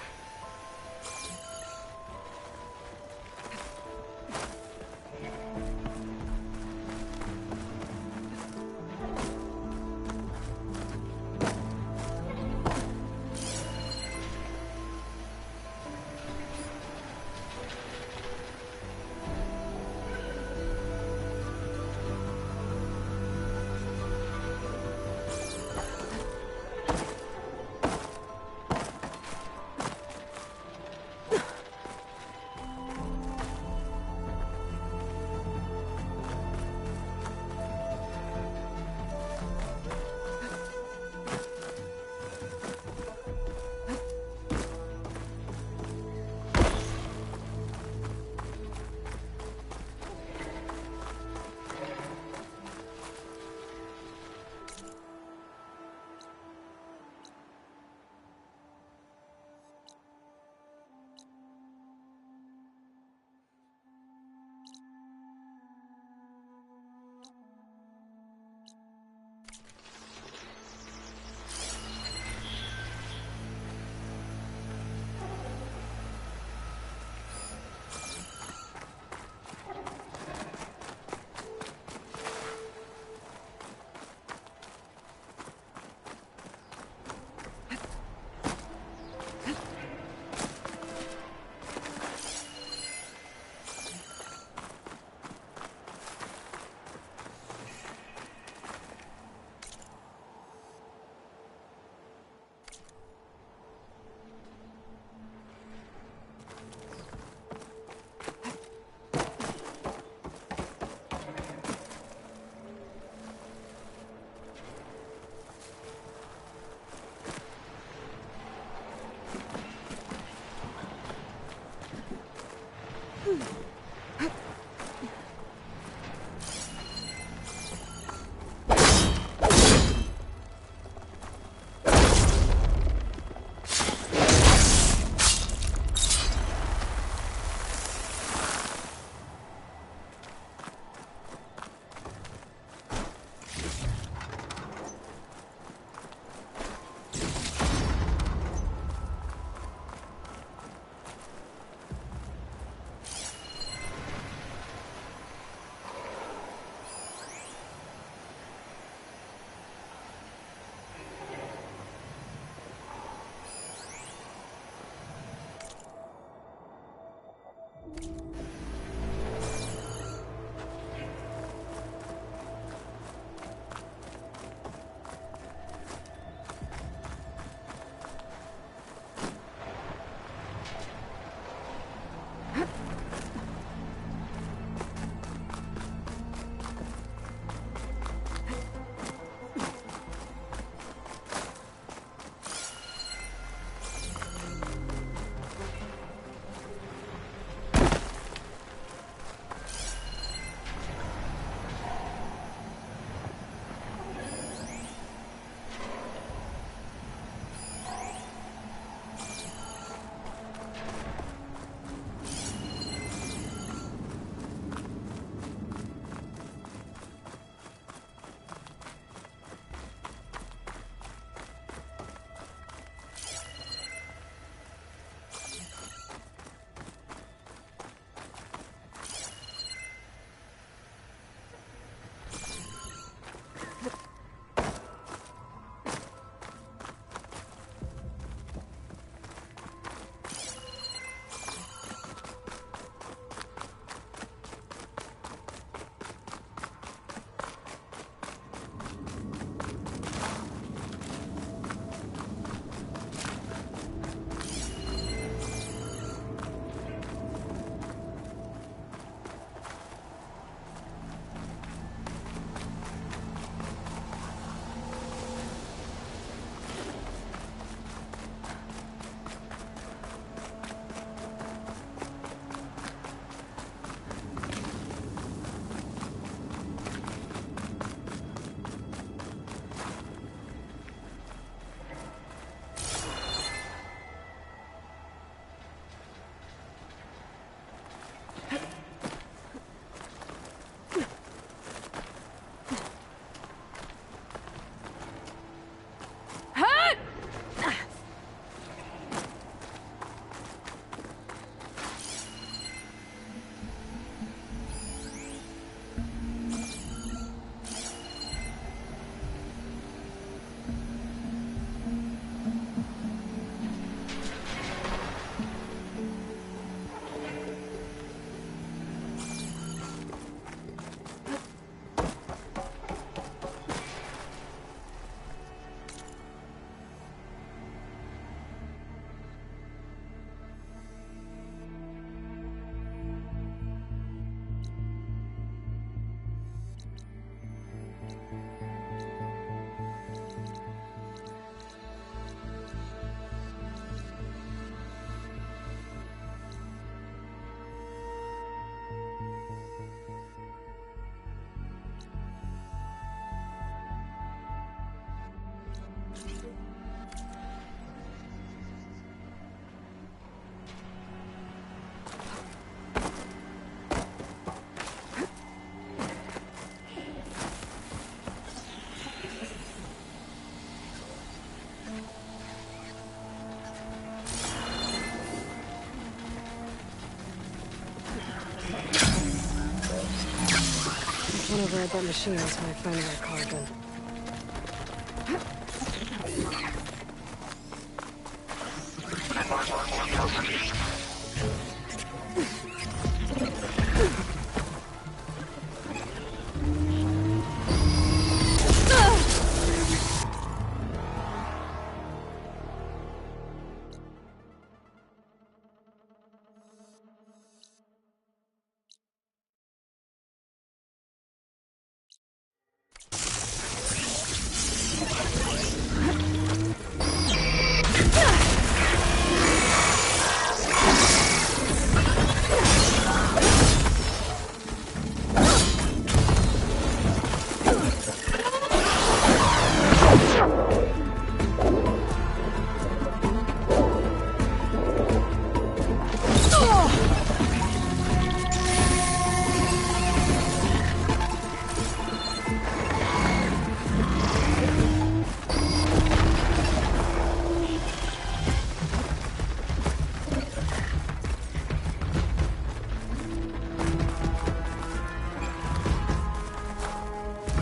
Speaker 2: one over at that machine until I find that carbon.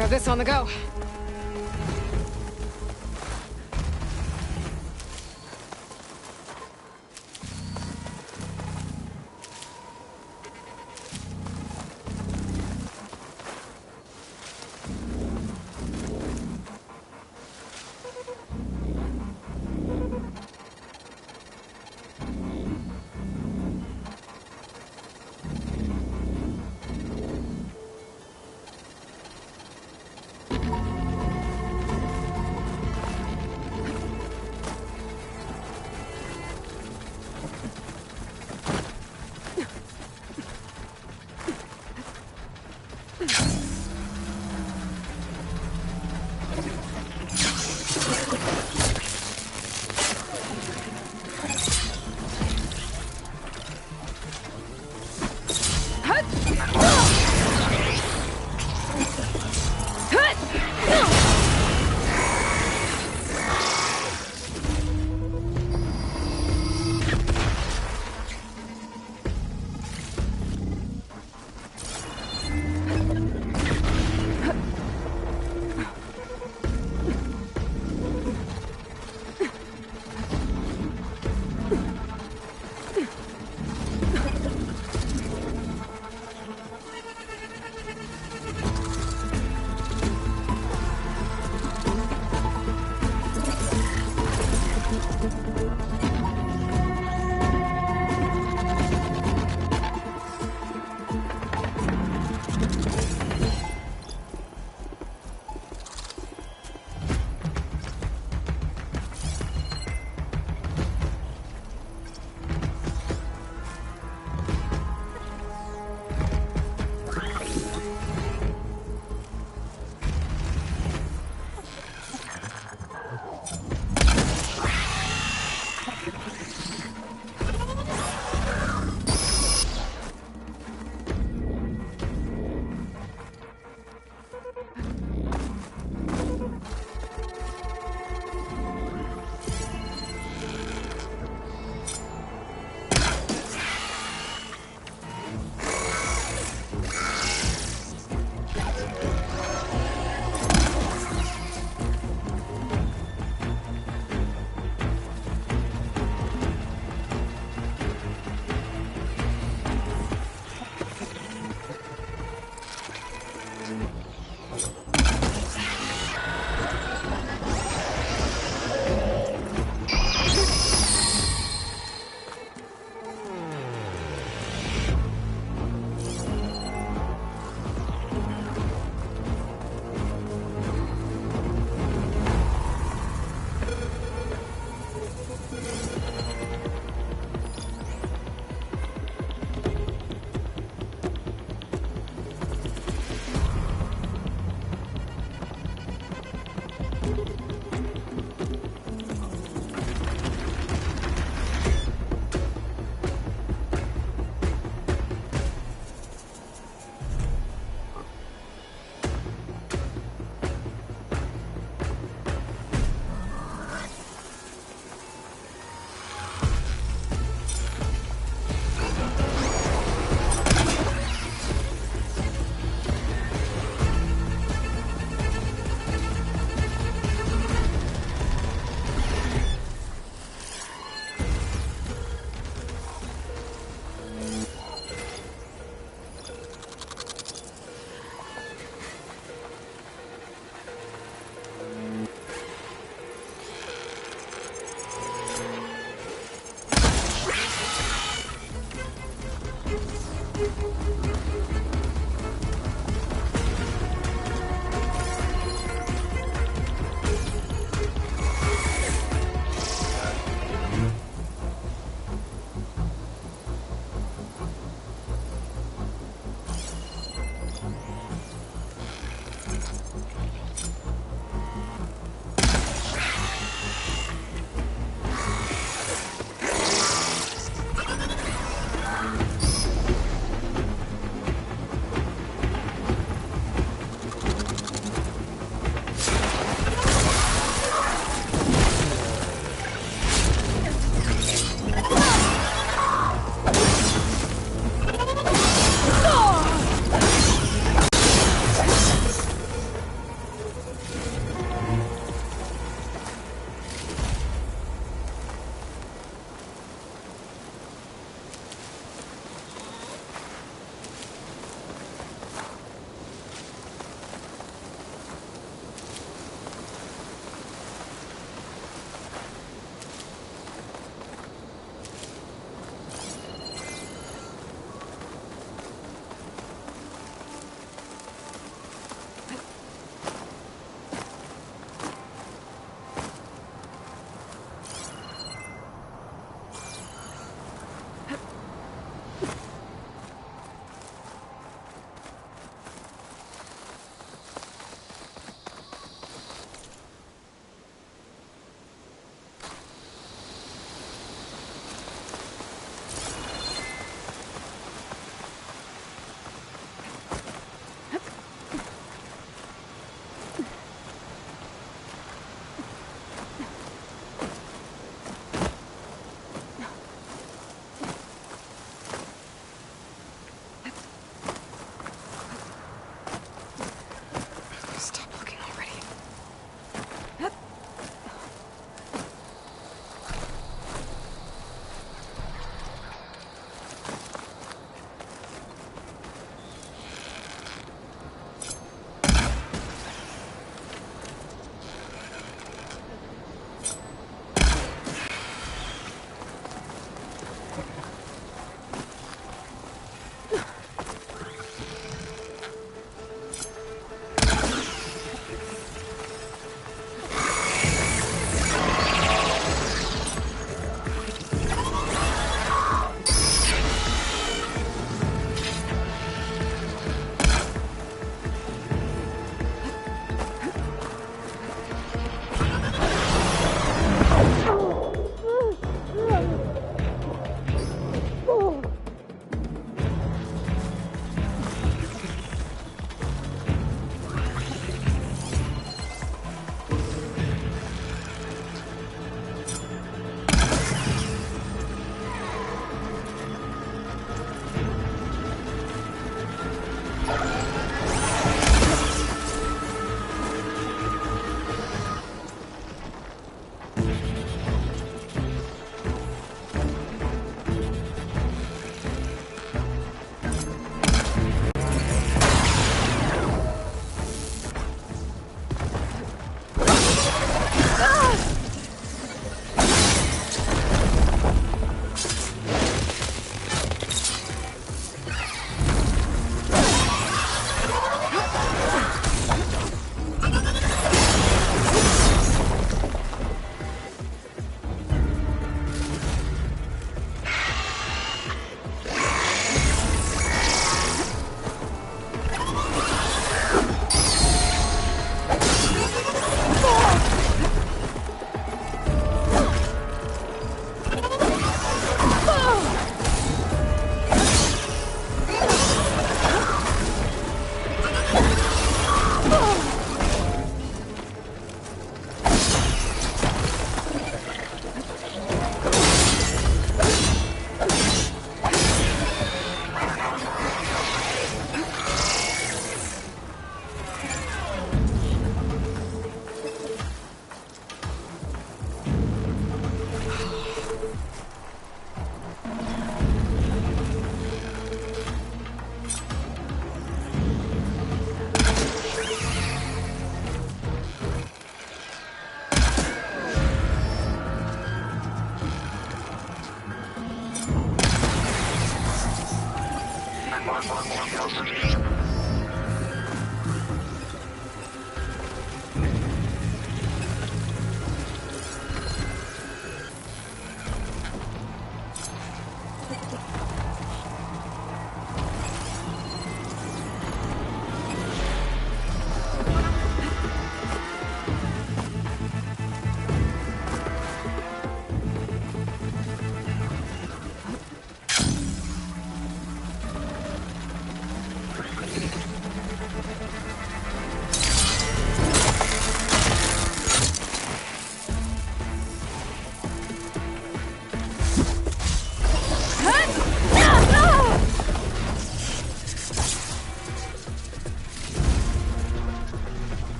Speaker 2: Grab this on the go.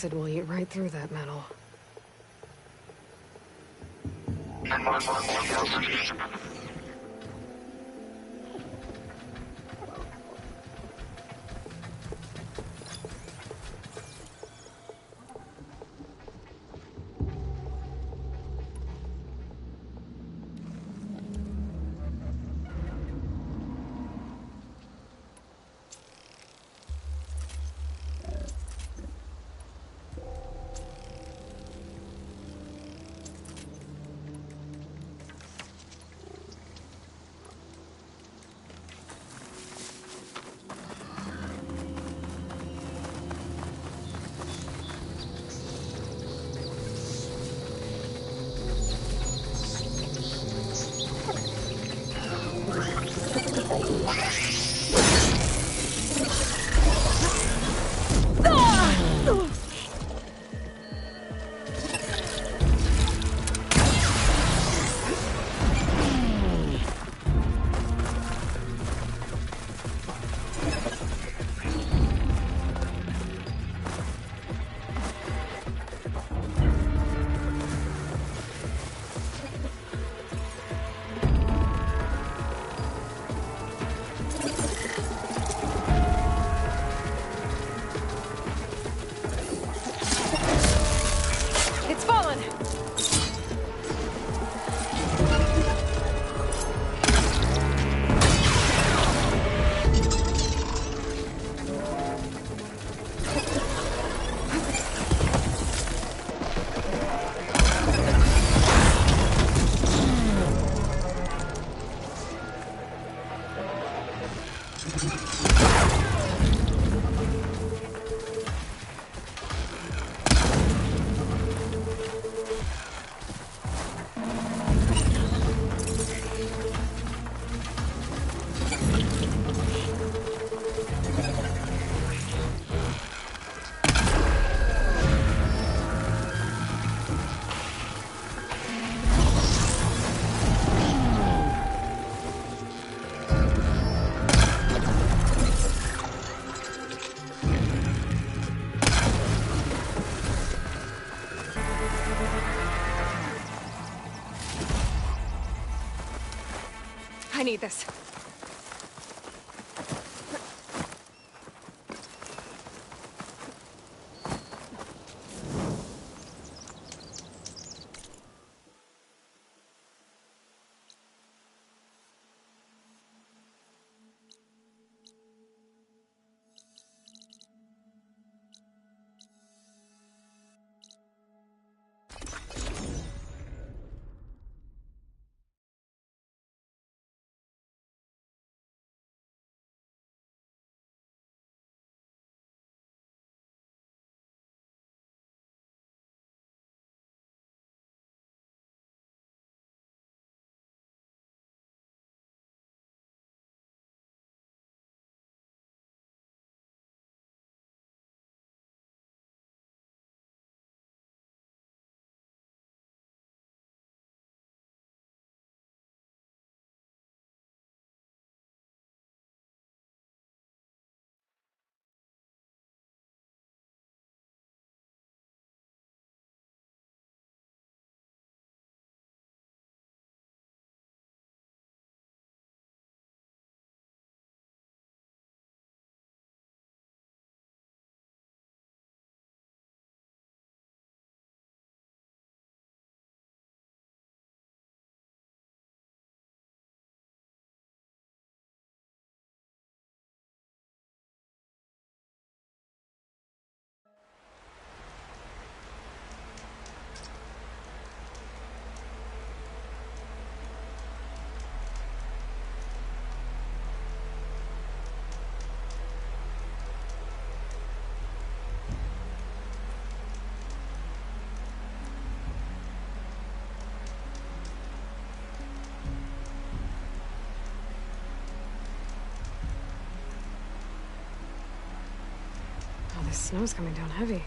Speaker 2: Acid will eat right through that metal. I need this. Oh, this snow's coming down heavy.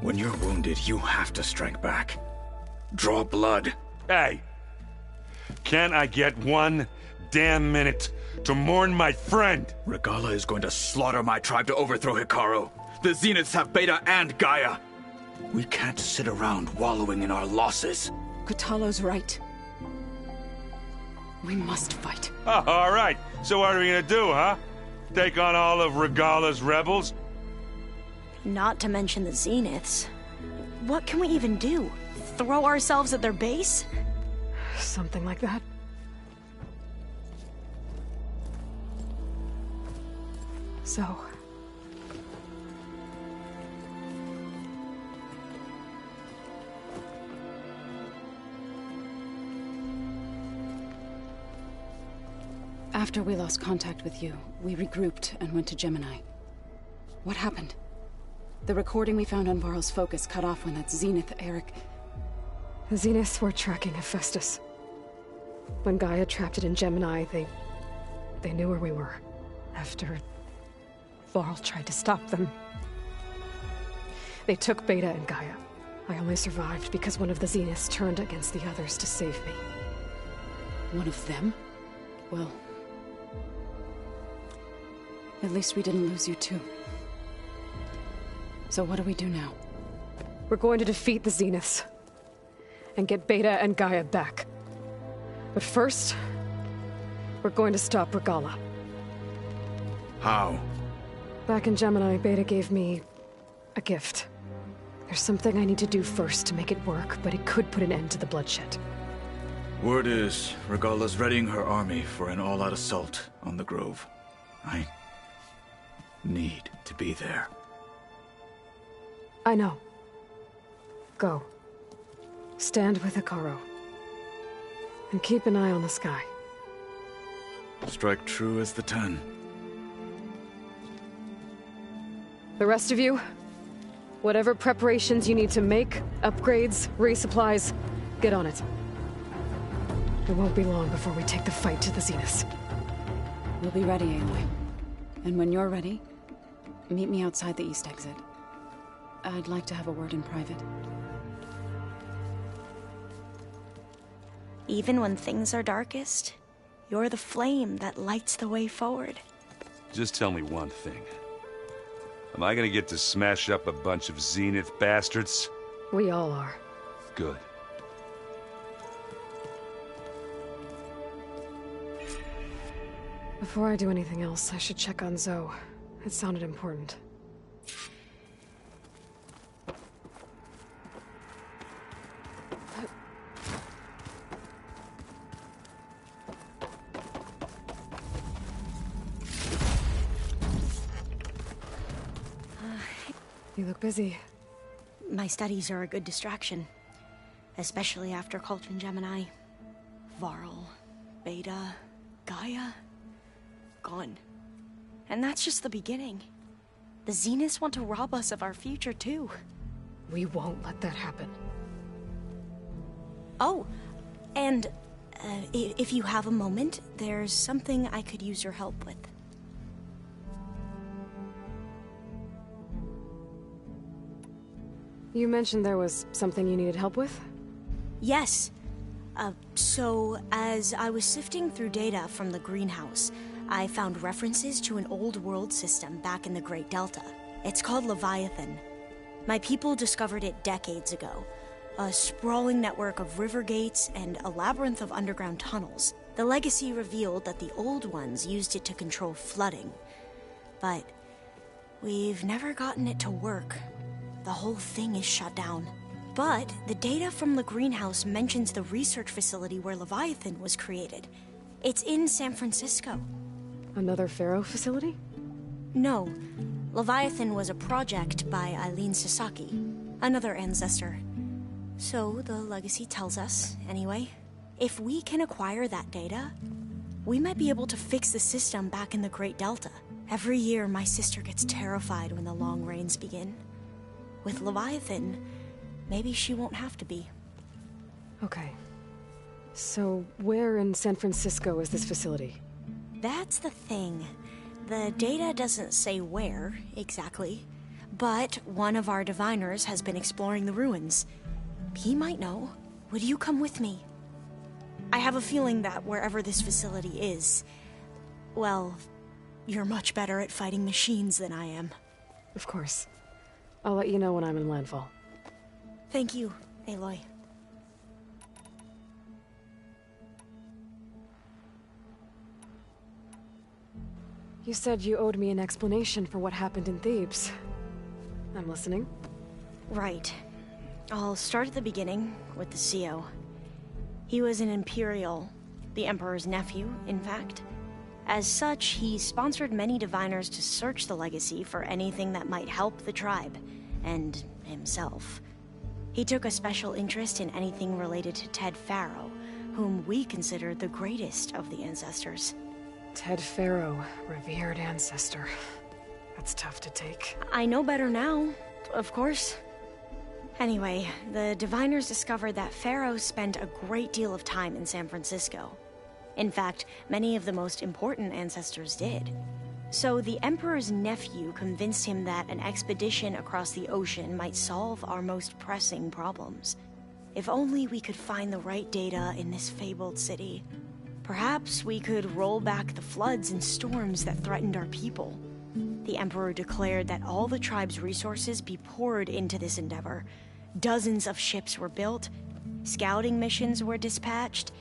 Speaker 9: When you're wounded, you have to strike back. Draw blood.
Speaker 4: Hey! Can't I get one damn minute to mourn my friend?
Speaker 9: Regalla is going to slaughter my tribe to overthrow Hikaru. The Zeniths have Beta and Gaia. We can't sit around wallowing in our losses.
Speaker 10: Kotallo's right. We must fight.
Speaker 4: Oh, all right. So what are we gonna do, huh? Take on all of Regalla's rebels?
Speaker 11: Not to mention the Zeniths. What can we even do? Throw ourselves at their base?
Speaker 2: Something like that. So...
Speaker 10: After we lost contact with you, we regrouped and went to Gemini. What happened? The recording we found on Varl's focus cut off when that Zenith, Eric...
Speaker 2: The Zeniths were tracking Hephaestus. When Gaia trapped it in Gemini, they knew where we were. After... Varl tried to stop them. They took Beta and Gaia. I only survived because one of the Zeniths turned against the others to save me.
Speaker 10: One of them? Well... At least we didn't lose you too. So what do we do now?
Speaker 2: We're going to defeat the Zeniths. And get Beta and Gaia back. But first... we're going to stop Regalla.
Speaker 9: How?
Speaker 2: Back in Gemini, Beta gave me... a gift. There's something I need to do first to make it work, but it could put an end to the bloodshed.
Speaker 9: Word is, Regalla's readying her army for an all-out assault on the Grove. I... need to be there.
Speaker 2: I know. Go. Stand with Hikaru. And keep an eye on the sky.
Speaker 9: Strike true as the 10.
Speaker 2: The rest of you, whatever preparations you need to make, upgrades, resupplies, get on it. It won't be long before we take the fight to the Zeniths.
Speaker 10: We'll be ready, Aloy. And when you're ready, meet me outside the east exit. I'd like to have a word in private.
Speaker 11: Even when things are darkest, you're the flame that lights the way forward.
Speaker 4: Just tell me one thing. Am I gonna get to smash up a bunch of Zenith bastards?
Speaker 2: We all are.
Speaker 4: Good.
Speaker 2: Before I do anything else, I should check on Zoe. It sounded important. You look busy.
Speaker 11: My studies are a good distraction. Especially after Cauldron Gemini. Varl, Beta, Gaia... gone. And that's just the beginning. The Zeniths want to rob us of our future, too.
Speaker 2: We won't let that happen.
Speaker 11: Oh, and if you have a moment, there's something I could use your help with.
Speaker 2: You mentioned there was something you needed help with?
Speaker 11: Yes. So, as I was sifting through data from the greenhouse, I found references to an old world system back in the Great Delta. It's called Leviathan. My people discovered it decades ago. A sprawling network of river gates and a labyrinth of underground tunnels. The legacy revealed that the old ones used it to control flooding. But we've never gotten it to work. The whole thing is shut down. But the data from the greenhouse mentions the research facility where Leviathan was created. It's in San Francisco.
Speaker 2: Another Pharaoh facility?
Speaker 11: No. Leviathan was a project by Eileen Sasaki, another ancestor. So the legacy tells us, anyway. If we can acquire that data, we might be able to fix the system back in the Great Delta. Every year, my sister gets terrified when the long rains begin. With Leviathan, maybe she won't have to be.
Speaker 2: Okay. So, where in San Francisco is this facility?
Speaker 11: That's the thing. The data doesn't say where, exactly. But one of our diviners has been exploring the ruins. He might know. Would you come with me? I have a feeling that wherever this facility is, well, you're much better at fighting machines than I am.
Speaker 2: Of course. I'll let you know when I'm in landfall.
Speaker 11: Thank you, Aloy.
Speaker 2: You said you owed me an explanation for what happened in Thebes. I'm listening.
Speaker 11: Right. I'll start at the beginning with the CEO. He was an Imperial, the Emperor's nephew, in fact. As such, he sponsored many diviners to search the legacy for anything that might help the tribe, and himself. He took a special interest in anything related to Ted Faro, whom we considered the greatest of the ancestors.
Speaker 2: Ted Faro, revered ancestor. That's tough to take.
Speaker 11: I know better now, of course. Anyway, the diviners discovered that Faro spent a great deal of time in San Francisco. In fact, many of the most important ancestors did. So the Emperor's nephew convinced him that an expedition across the ocean might solve our most pressing problems. If only we could find the right data in this fabled city. Perhaps we could roll back the floods and storms that threatened our people. The Emperor declared that all the tribe's resources be poured into this endeavor. Dozens of ships were built, scouting missions were dispatched,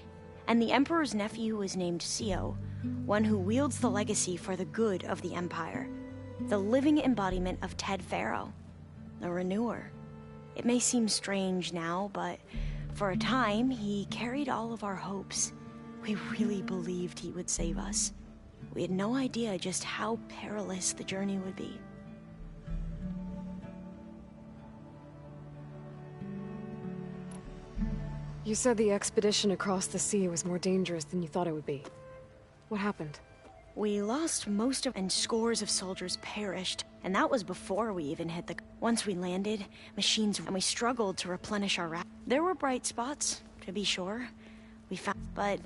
Speaker 11: and the Emperor's nephew was named CEO, one who wields the legacy for the good of the Empire. The living embodiment of Ted Faro, the Renewer. It may seem strange now, but for a time, he carried all of our hopes. We really believed he would save us. We had no idea just how perilous the journey would be.
Speaker 2: You said the expedition across the sea was more dangerous than you thought it would be. What happened?
Speaker 11: We lost most of, and scores of soldiers perished, and that was before we even hit the... Once we landed, machines, and we struggled to replenish our There were bright spots, to be sure. We found, but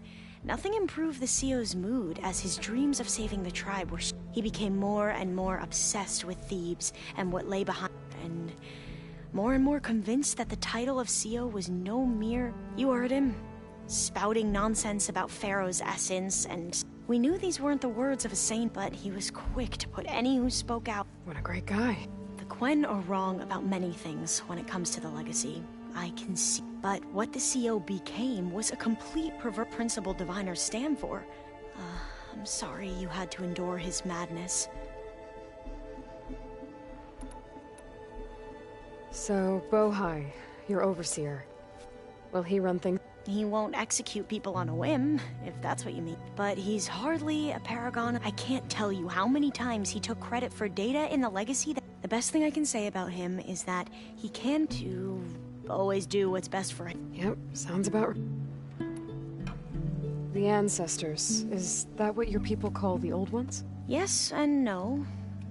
Speaker 11: nothing improved the CEO's mood as his dreams of saving the tribe were... He became more and more obsessed with Thebes and what lay behind, and more convinced that the title of CEO was no mere... You heard him, spouting nonsense about Pharaoh's essence, and we knew these weren't the words of a saint, but he was quick to put any who spoke out.
Speaker 2: What a great guy.
Speaker 11: The Quen are wrong about many things when it comes to the legacy. I can see. But what the CEO became was a complete pervert principle diviners stand for. I'm sorry you had to endure his madness.
Speaker 2: So, Bohai, your overseer. Will he run things?
Speaker 11: He won't execute people on a whim, if that's what you mean. But he's hardly a paragon. I can't tell you how many times he took credit for data in the legacy. The best thing I can say about him is that he can always do what's best for him.
Speaker 2: Yep, sounds about right. The ancestors, is that what your people call the old ones?
Speaker 11: Yes and no.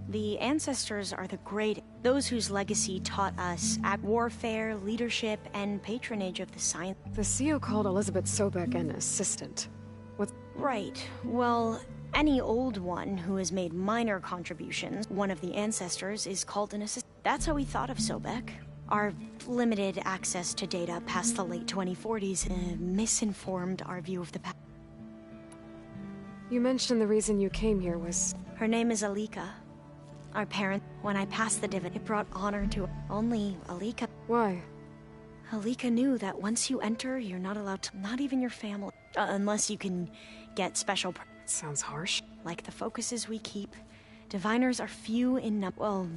Speaker 11: The ancestors are the great, those whose legacy taught us at warfare, leadership, and patronage of the science.
Speaker 2: The CEO called Elizabeth Sobek an assistant. What?
Speaker 11: Right. Well, any old one who has made minor contributions, one of the ancestors, is called an assistant. That's how we thought of Sobek. Our limited access to data past the late 2040s misinformed our view of the past.
Speaker 2: You mentioned the reason you came here was...
Speaker 11: Her name is Alika. Our parent, when I passed the divot, it brought honor to only Alika.
Speaker 2: Why?
Speaker 11: Alika knew that once you enter, you're not allowed to, not even your family, unless you can get special...
Speaker 2: Sounds harsh.
Speaker 11: Like the focuses we keep, diviners are few in number. Well,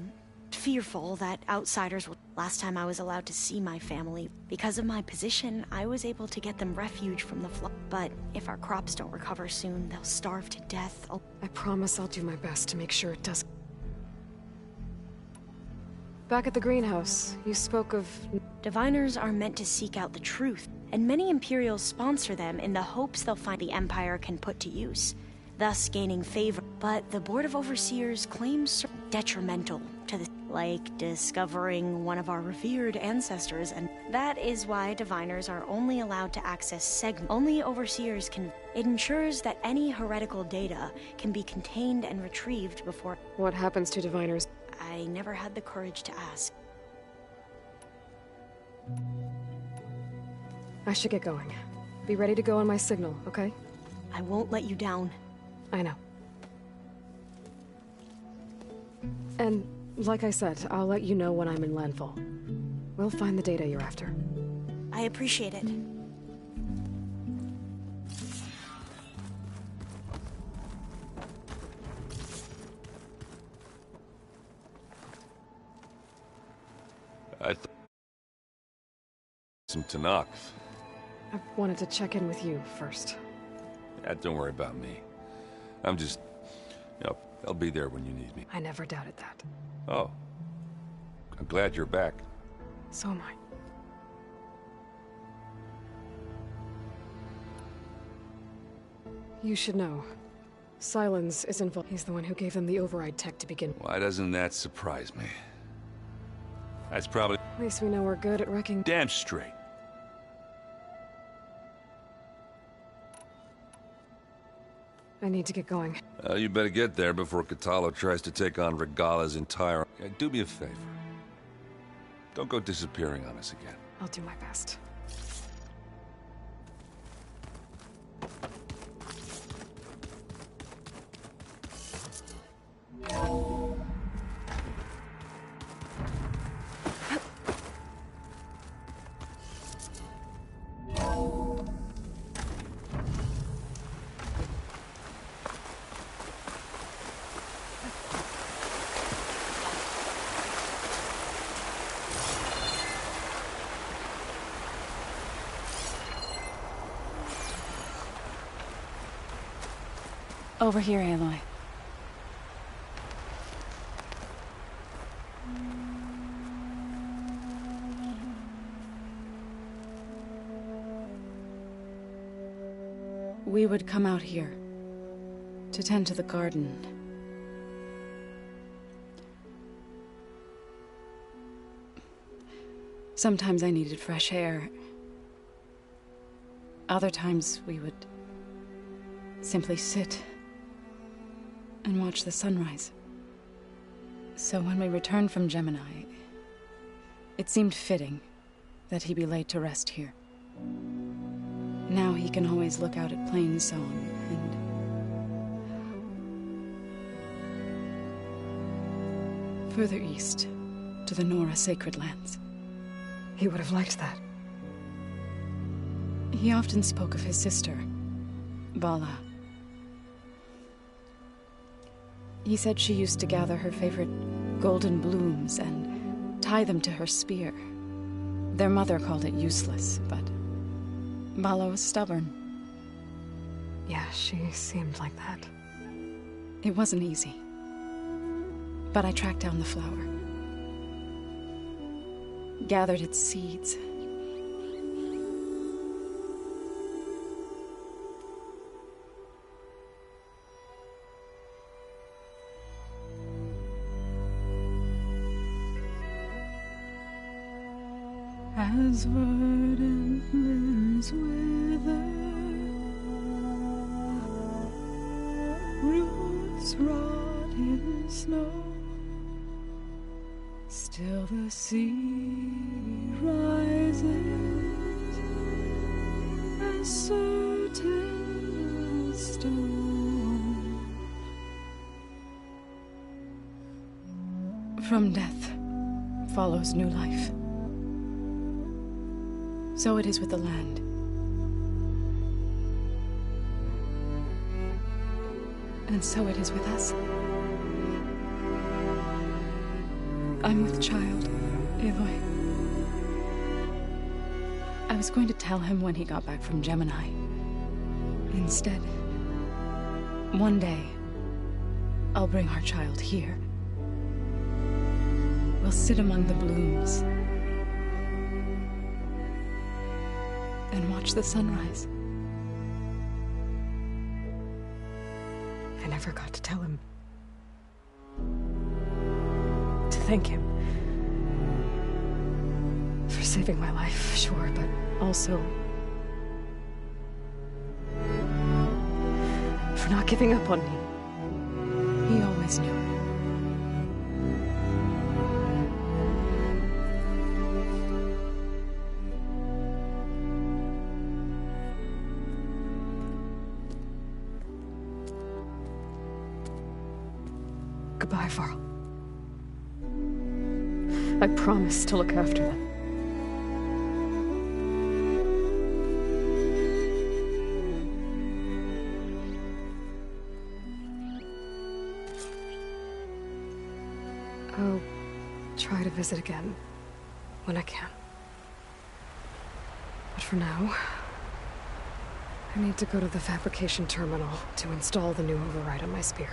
Speaker 11: fearful that outsiders will... Last time I was allowed to see my family, because of my position, I was able to get them refuge from the flood. But if our crops don't recover soon, they'll starve to death.
Speaker 2: I promise I'll do my best to make sure it does. Back at the greenhouse, you spoke of...
Speaker 11: Diviners are meant to seek out the truth, and many Imperials sponsor them in the hopes they'll find the Empire can put to use, thus gaining favor. But the Board of Overseers claims detrimental to the... like discovering one of our revered ancestors, and that is why diviners are only allowed to access segments. Only Overseers can... It ensures that any heretical data can be contained and retrieved before...
Speaker 2: What happens to diviners?
Speaker 11: I never had the courage to ask.
Speaker 2: I should get going. Be ready to go on my signal, okay?
Speaker 11: I won't let you down.
Speaker 2: I know. And, like I said, I'll let you know when I'm in landfall. We'll find the data you're after.
Speaker 11: I appreciate it.
Speaker 4: Some Tenakth.
Speaker 2: I wanted to check in with you first.
Speaker 4: Yeah, don't worry about me. I'm just... I'll be there when you need me.
Speaker 2: I never doubted that.
Speaker 4: Oh. I'm glad you're back.
Speaker 2: So am I. You should know. Sylens is involved. He's the one who gave them the override tech to begin with.
Speaker 4: Why doesn't that surprise me? That's probably...
Speaker 2: At least we know we're good at wrecking...
Speaker 4: Damn straight.
Speaker 2: I need to get going.
Speaker 4: You better get there before Kotallo tries to take on Regalla's entire... do me a favor. Don't go disappearing on us again.
Speaker 2: I'll do my best.
Speaker 10: Over here, Aloy. We would come out here to tend to the garden. Sometimes I needed fresh air. Other times we would simply sit and watch the sunrise. So when we returned from Gemini, it seemed fitting that he be laid to rest here. Now he can always look out at Plainsong and further east to the Nora Sacred Lands.
Speaker 2: He would have liked that.
Speaker 10: He often spoke of his sister, Vala. He said she used to gather her favorite golden blooms and tie them to her spear. Their mother called it useless, but Vala was stubborn.
Speaker 2: Yeah, she seemed like that.
Speaker 10: It wasn't easy. But I tracked down the flower. Gathered its seeds. As verdant limbs wither, roots rot in snow, still the sea rises, as certain as stone. From death follows new life. So it is with the land. And so it is with us. I'm with child, Aloy. I was going to tell him when he got back from Gemini. Instead, one day, I'll bring our child here. We'll sit among the blooms and watch the sunrise.
Speaker 2: I never got to tell him. To thank him. For saving my life, sure, but also for not giving up on me.
Speaker 10: He always knew.
Speaker 2: Goodbye, Varl. I promise to look after them. I'll try to visit again when I can. But for now, I need to go to the fabrication terminal to install the new override on my spear.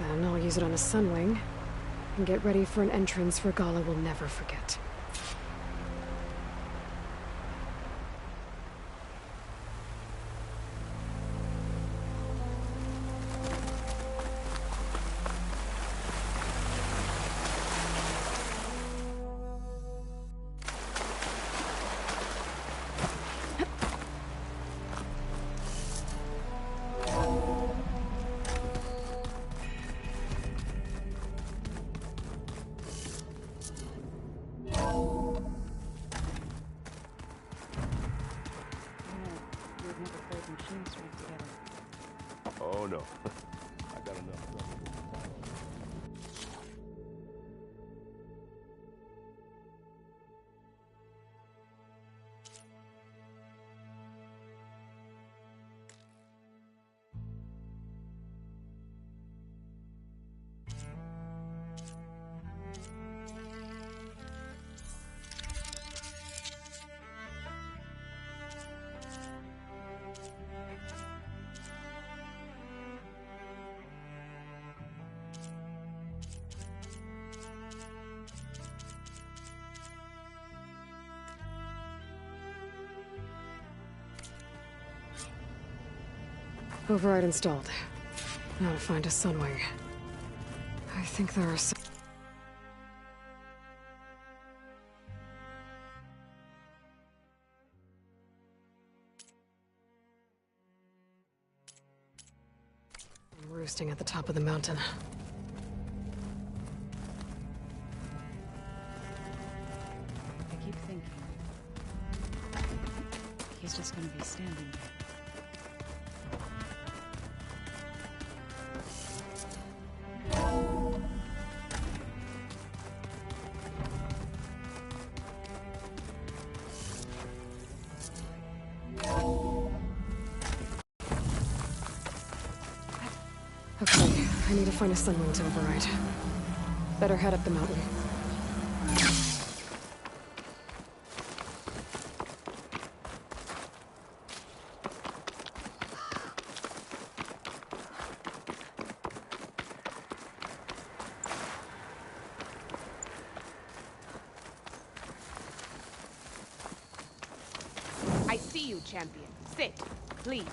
Speaker 2: Then I'll use it on a Sunwing and get ready for an entrance Regalla will never forget.
Speaker 12: Oh no. I got enough.
Speaker 2: Override installed. Now to find a Sunwing. I think there are some... roosting at the top of the mountain.
Speaker 10: I keep thinking he's just gonna be standing there.
Speaker 2: Okay, I need to find a Sunwing to override. Better head up the mountain.
Speaker 13: I see you, champion. Sit, please.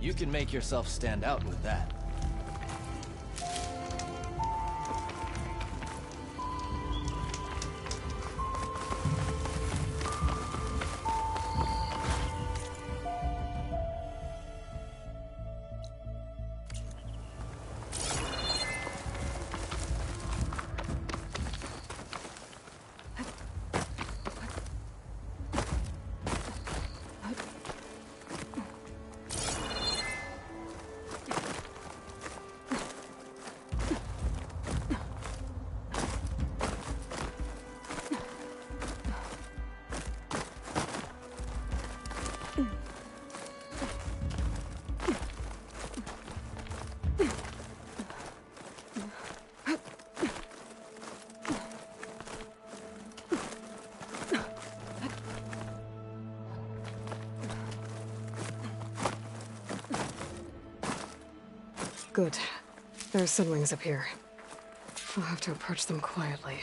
Speaker 14: You can make yourself stand out with that.
Speaker 2: Good. There are Sunwings up here. I'll have to approach them quietly.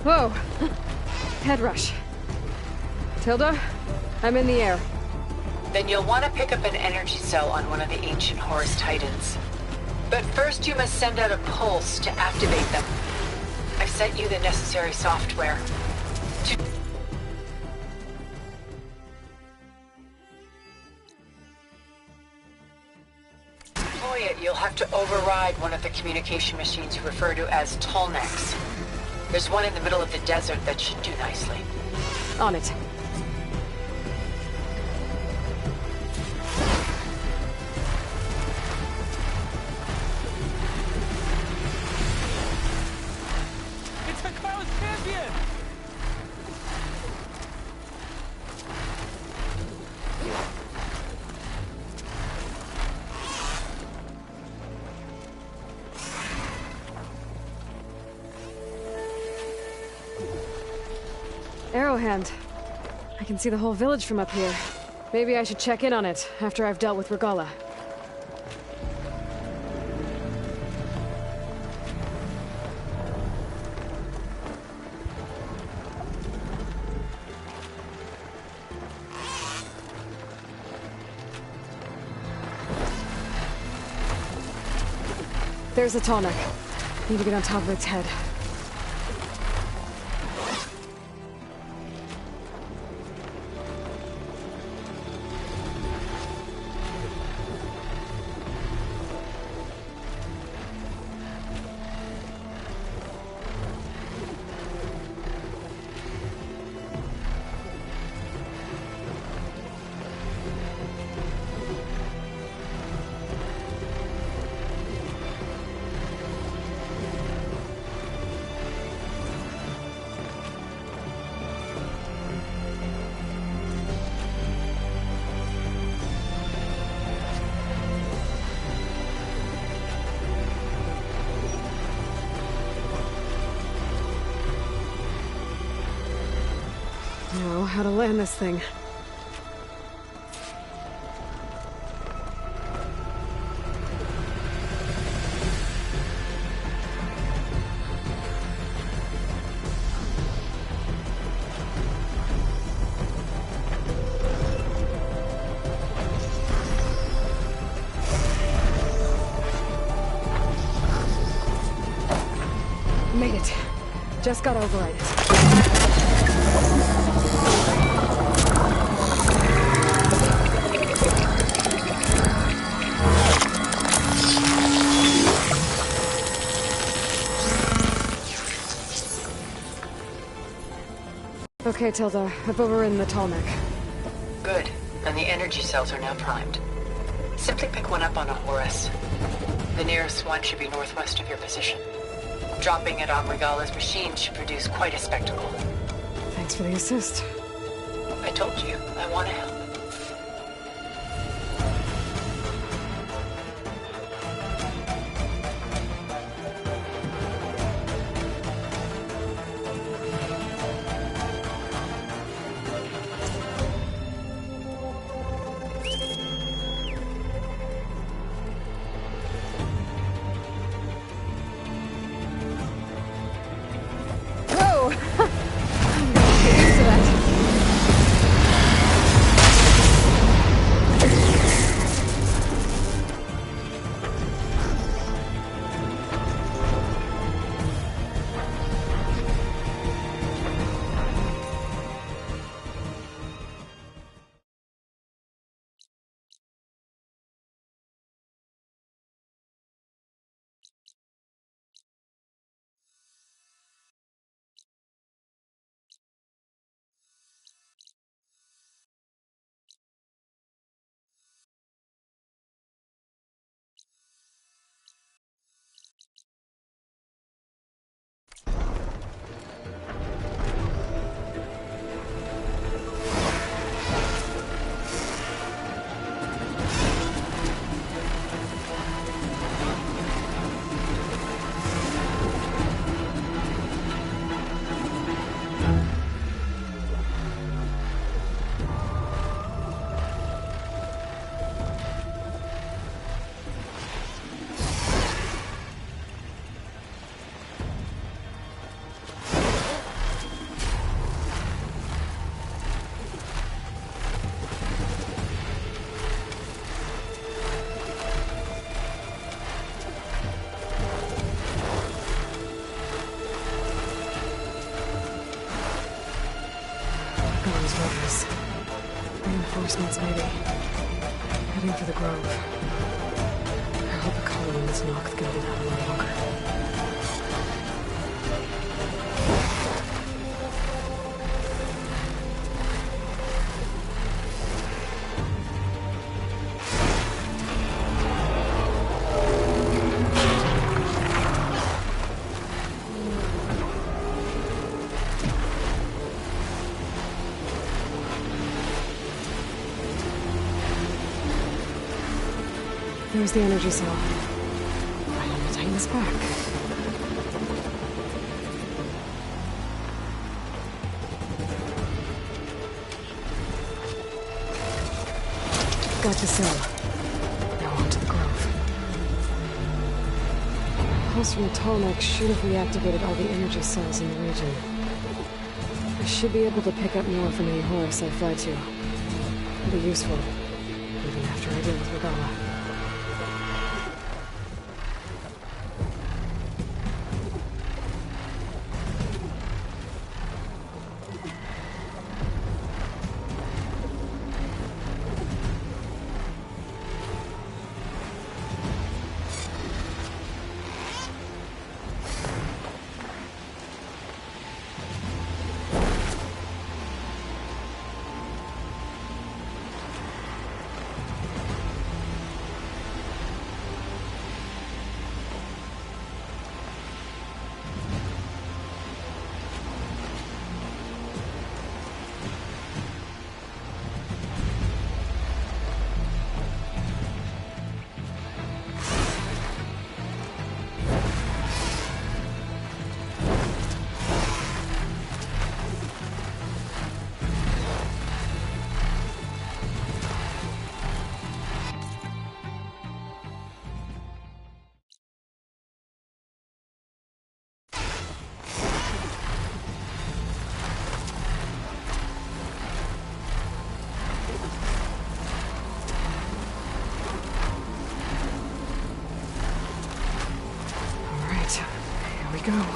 Speaker 2: Whoa! Head rush. Tilda, I'm in the air.
Speaker 8: Then you'll want to pick up an energy cell on one of the ancient Horus Titans. But first you must send out a pulse to activate them. I've sent you the necessary software. To deploy it, you'll have to override one of the communication machines you refer to as Tolnecs. There's one in the middle of the desert that should do nicely.
Speaker 2: On it.
Speaker 7: It's a Carlos champion!
Speaker 2: Arrowhand. I can see the whole village from up here. Maybe I should check in on it after I've dealt with Regalla. There's the Tallneck. Need to get on top of its head. Know how to land this thing. Made it. Just gotta override it. Okay, Tilda. I've overridden the Tallneck.
Speaker 8: Good. And the energy cells are now primed. Simply pick one up on a Horus. The nearest one should be northwest of your position. Dropping it on Regalla's machine should produce quite a spectacle.
Speaker 2: Thanks for the assist.
Speaker 8: I told you, I want to help.
Speaker 2: Heading for the Grove. I hope the colony in this Noct can hold out a little longer. There's the energy cell. I need to take this back. Got the cell. Now on to the Grove. Pulse from Tolmec should have reactivated all the energy cells in the region. I should be able to pick up more from any Horus I fly to. It'll be useful, even after I deal with Regalla. Here we go.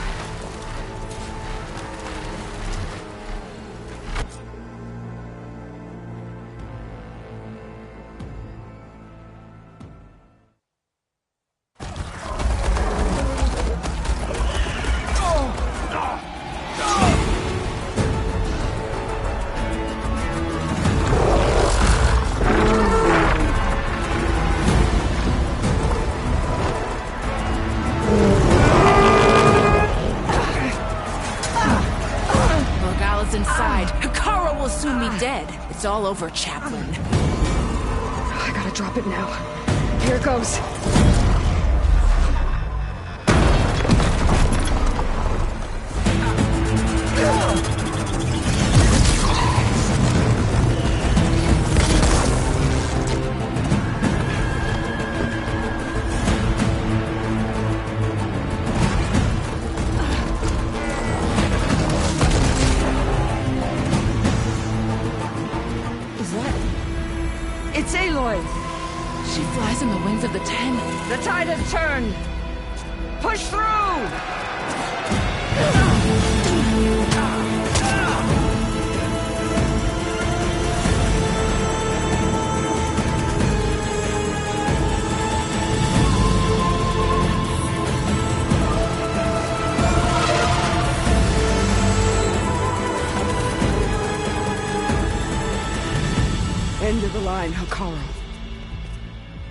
Speaker 13: It's all over, Chaplain.
Speaker 2: I gotta drop it now. Here it goes.
Speaker 13: It's Aloy! She flies in the wings of the Ten. The tide has turned! Push through!
Speaker 15: End of the line, Hekarro.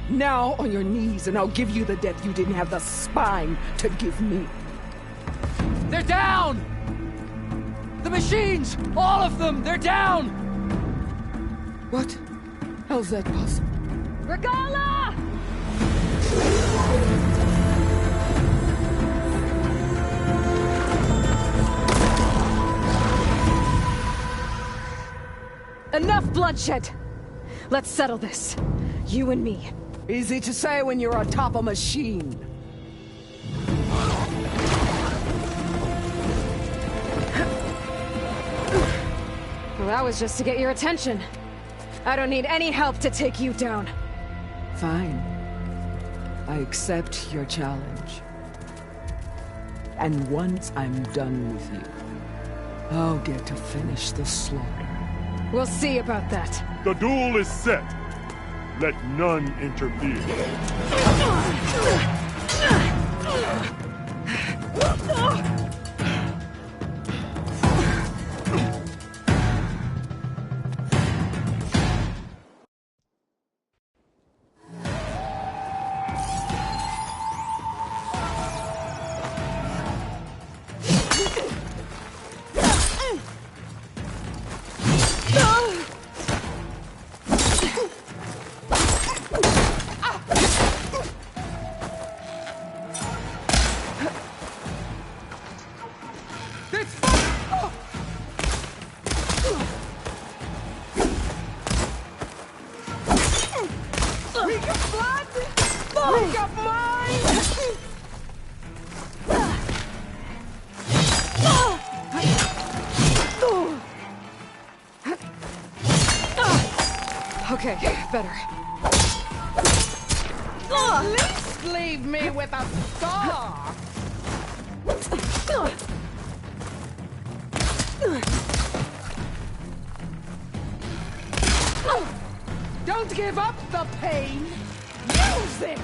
Speaker 15: Now on your knees, and I'll give you the death you didn't have the spine to give me.
Speaker 7: They're down! The machines! All of them! They're down!
Speaker 15: What? How's that possible?
Speaker 13: Regalla!
Speaker 2: Enough bloodshed! Let's settle this. You and me.
Speaker 15: Easy to say when you're atop a machine.
Speaker 2: Well, that was just to get your attention. I don't need any help to take you down.
Speaker 15: Fine. I accept your challenge. And once I'm done with you, I'll get to finish the slaughter.
Speaker 2: We'll see about that.
Speaker 12: The duel is set.
Speaker 16: Let none interfere.
Speaker 2: Okay, better.
Speaker 13: At least leave me with a scar! Don't give up the pain! Use it!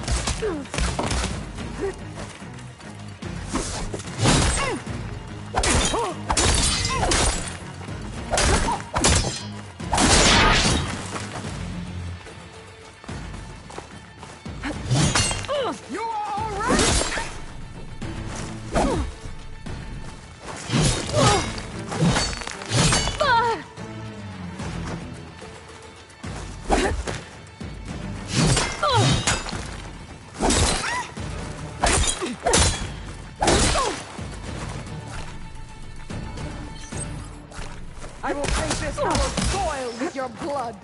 Speaker 13: You are all right? I will paint this hallowed soil with your blood.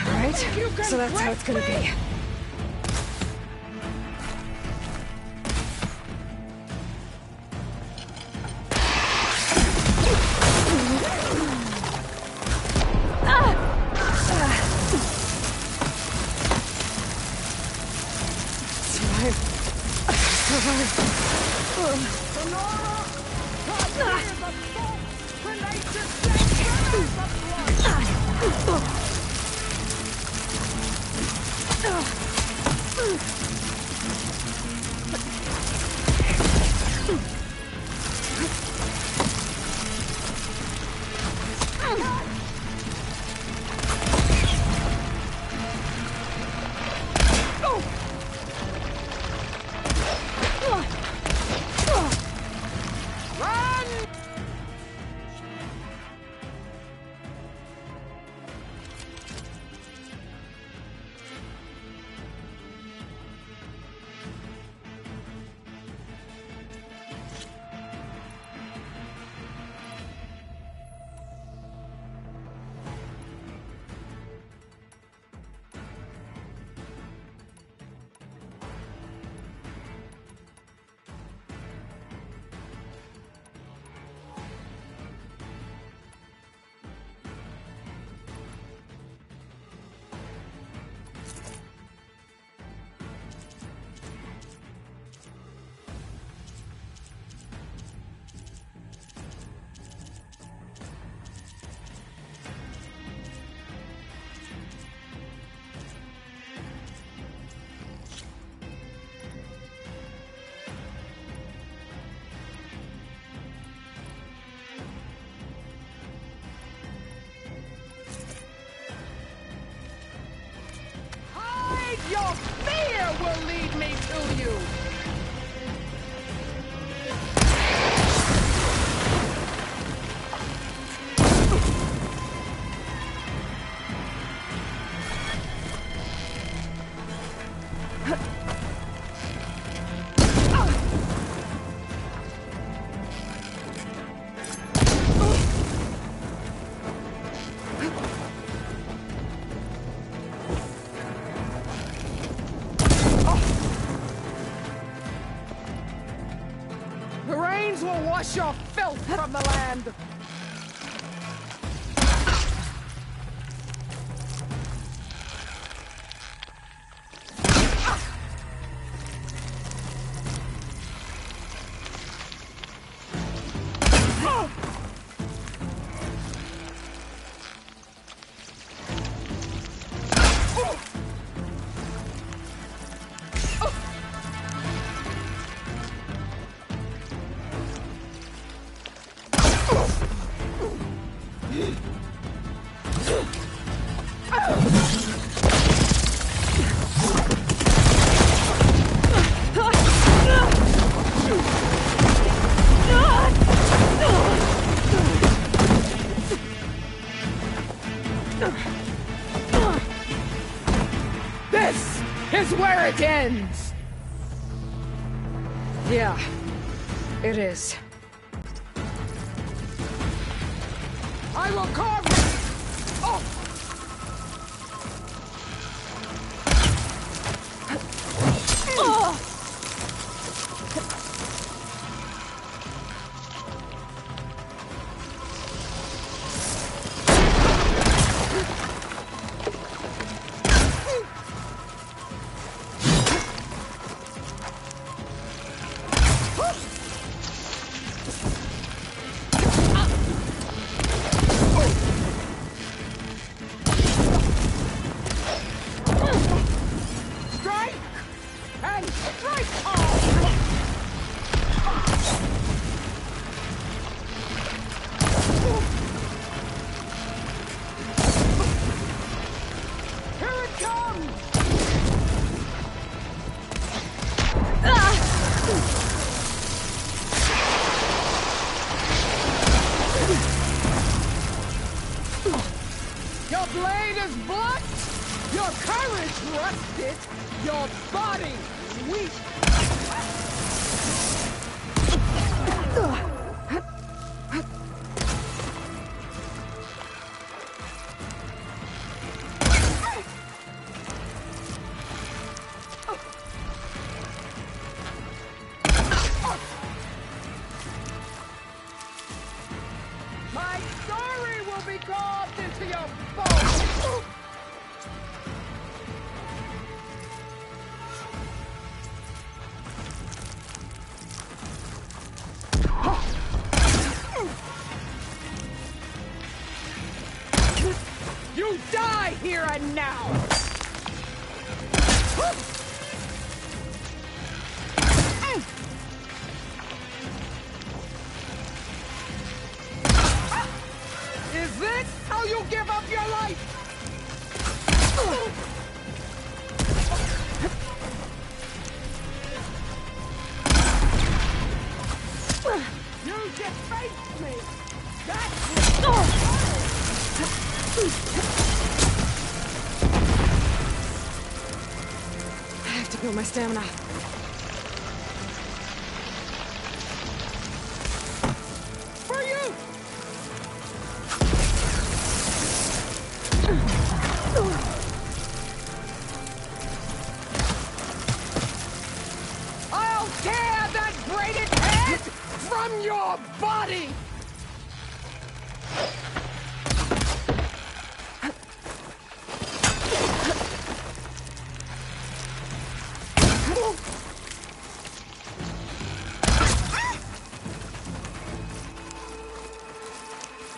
Speaker 2: Alright, so that's how it's gonna be. Your fear will lead me to you!
Speaker 15: This will wash your filth from the land! This is where it ends! Yeah, it is. I will carve it! Oh! Oh! Your blade is blunt, your courage rusted, your body weak. My story will be carved into your bones! You die here and now! Is this how you give up your life? You defaced me!
Speaker 2: I have to build my stamina.
Speaker 15: For you! I'll tear that braided head from your body!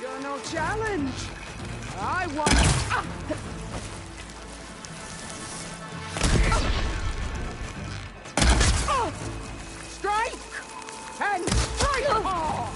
Speaker 15: You're no challenge. I want... Strike! And strike hard!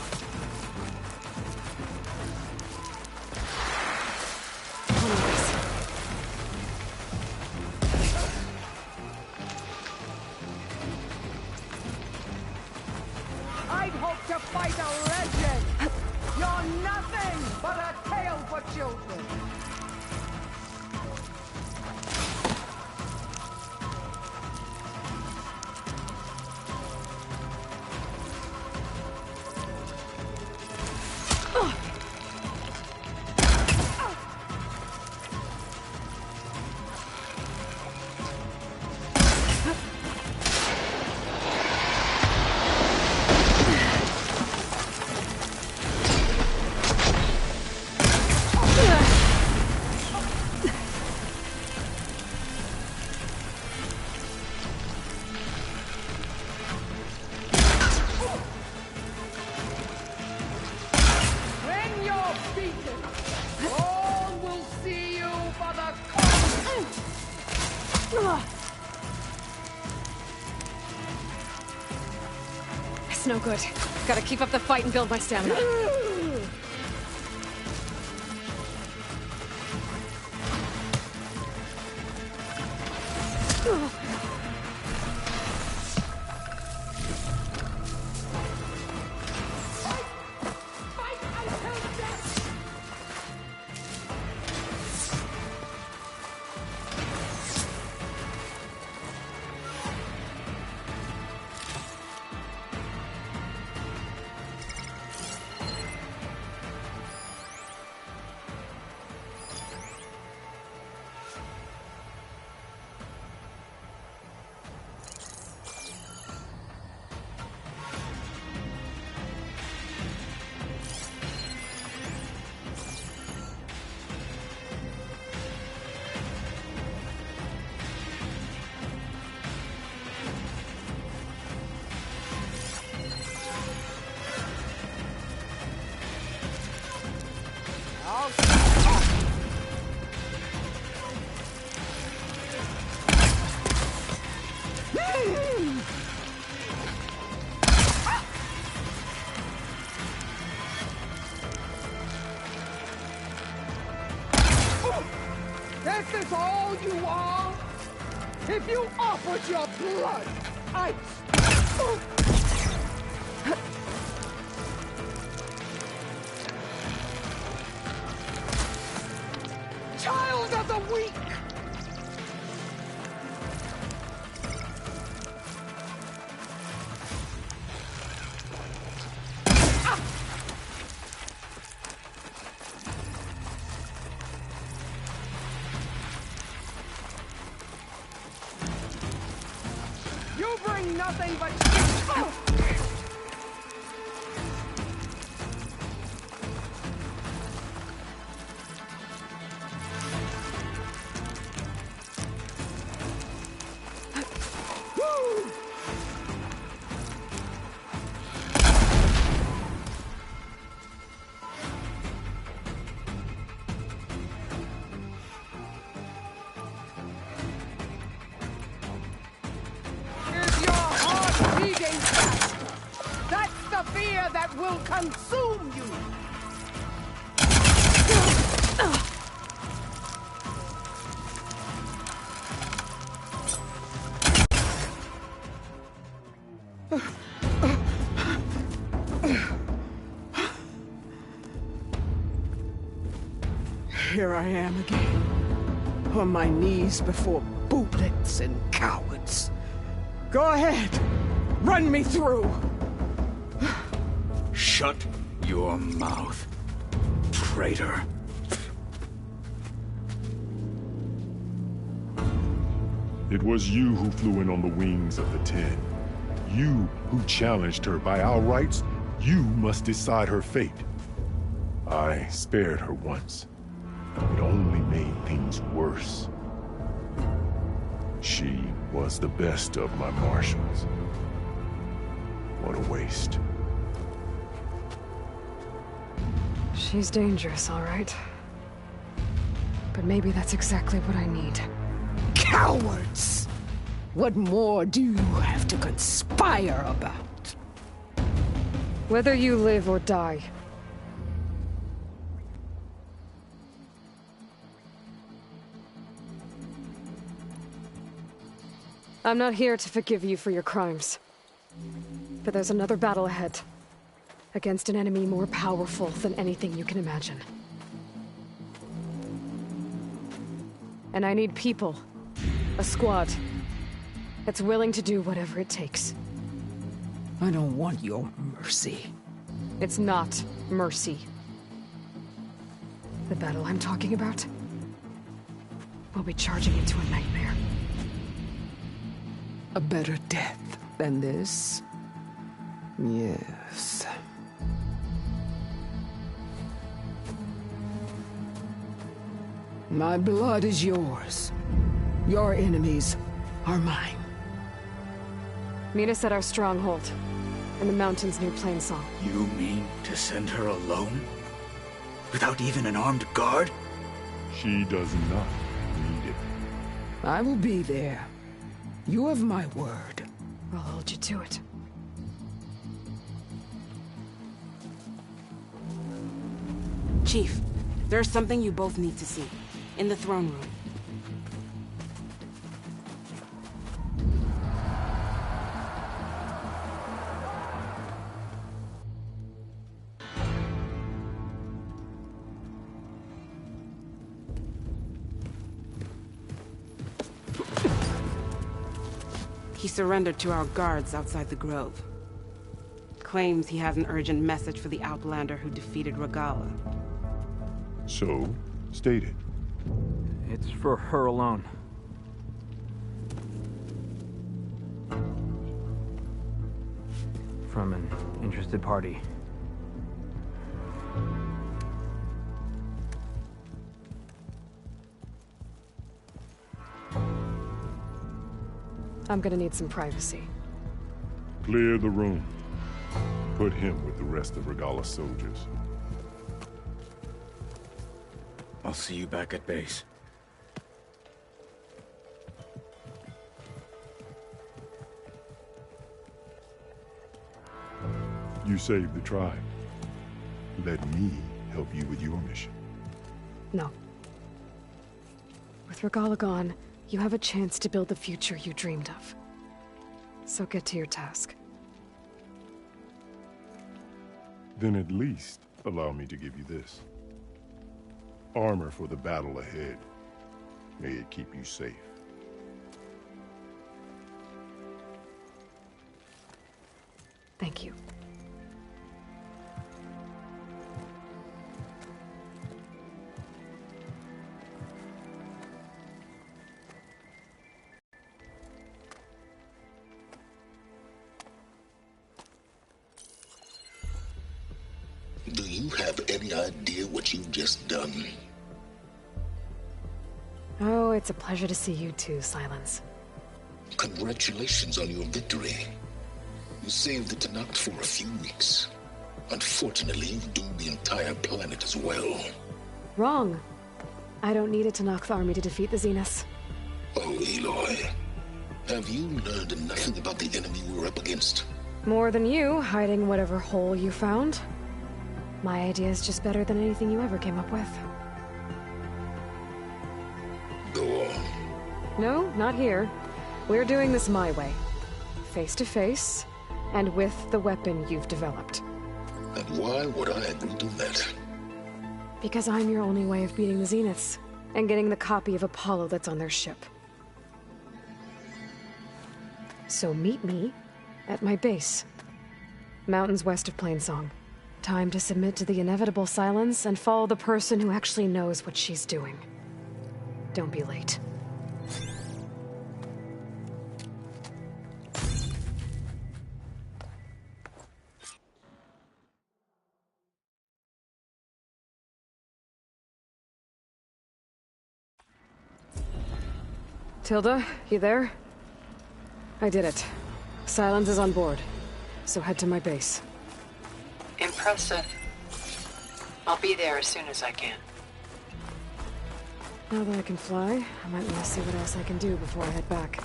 Speaker 2: It's no good. Gotta keep up the fight and build my stamina.
Speaker 15: This is all you are? If you offered your blood, I'd... Child of the weak! You bring nothing but... That's the fear that will consume you! Here I am again, on my knees before bootlets and cowards. Go ahead, run me through!
Speaker 9: Shut your mouth, traitor.
Speaker 16: It was you who flew in on the wings of the Ten. You who challenged her by our rights. You must decide her fate. I spared her once. It only made things worse. She was the best of my marshals. What a waste.
Speaker 2: She's dangerous, all right. But maybe that's exactly what I need.
Speaker 15: Cowards! What more do you have to conspire about?
Speaker 2: Whether you live or die. I'm not here to forgive you for your crimes. But there's another battle ahead. Against an enemy more powerful than anything you can imagine. And I need people. A squad. That's willing to do whatever it takes.
Speaker 15: I don't want your mercy.
Speaker 2: It's not mercy. The battle I'm talking about will be charging into a nightmare.
Speaker 15: A better death than this? Yes. My blood is yours. Your enemies are mine.
Speaker 2: Meet us at our stronghold, in the mountains near Plainsong.
Speaker 9: You mean to send her alone? Without even an armed guard?
Speaker 16: She does not need it.
Speaker 15: I will be there. You have my word.
Speaker 2: I'll hold you to it.
Speaker 17: Chief, there's something you both need to see. In the throne room. He surrendered to our guards outside the grove. Claims he has an urgent message for the Outlander who defeated Regalla.
Speaker 16: So, state it.
Speaker 18: It's for her alone. From an interested party.
Speaker 2: I'm gonna need some privacy.
Speaker 16: Clear the room. Put him with the rest of Regalla's soldiers.
Speaker 9: I'll see you back at base.
Speaker 16: You saved the tribe. Let me help you with your mission.
Speaker 2: No. With Regalla gone, you have a chance to build the future you dreamed of. So get to your task.
Speaker 16: Then at least allow me to give you this. Armor for the battle ahead. May it keep you safe.
Speaker 2: Thank you.
Speaker 1: Do you have any idea what you've just done?
Speaker 2: Oh, it's a pleasure to see you too, Silence.
Speaker 1: Congratulations on your victory. You saved the Tenakth for a few weeks. Unfortunately, you've doomed the entire planet as well.
Speaker 2: Wrong. I don't need a Tenakth army to defeat the Zeniths.
Speaker 1: Oh, Aloy. Have you learned nothing about the enemy we're up against?
Speaker 2: More than you, hiding whatever hole you found. My idea is just better than anything you ever came up with.
Speaker 1: Go on.
Speaker 2: No, not here. We're doing this my way. Face to face, and with the weapon you've developed.
Speaker 1: And why would I agree to that?
Speaker 2: Because I'm your only way of beating the Zeniths, and getting the copy of Apollo that's on their ship. So meet me at my base. Mountains west of Plainsong. Time to submit to the inevitable silence and follow the person who actually knows what she's doing. Don't be late. Tilda, you there? I did it. Silence is on board, so head to my base.
Speaker 8: Impressive. I'll be there as soon as I can.
Speaker 2: Now that I can fly, I might want to see what else I can do before I head back.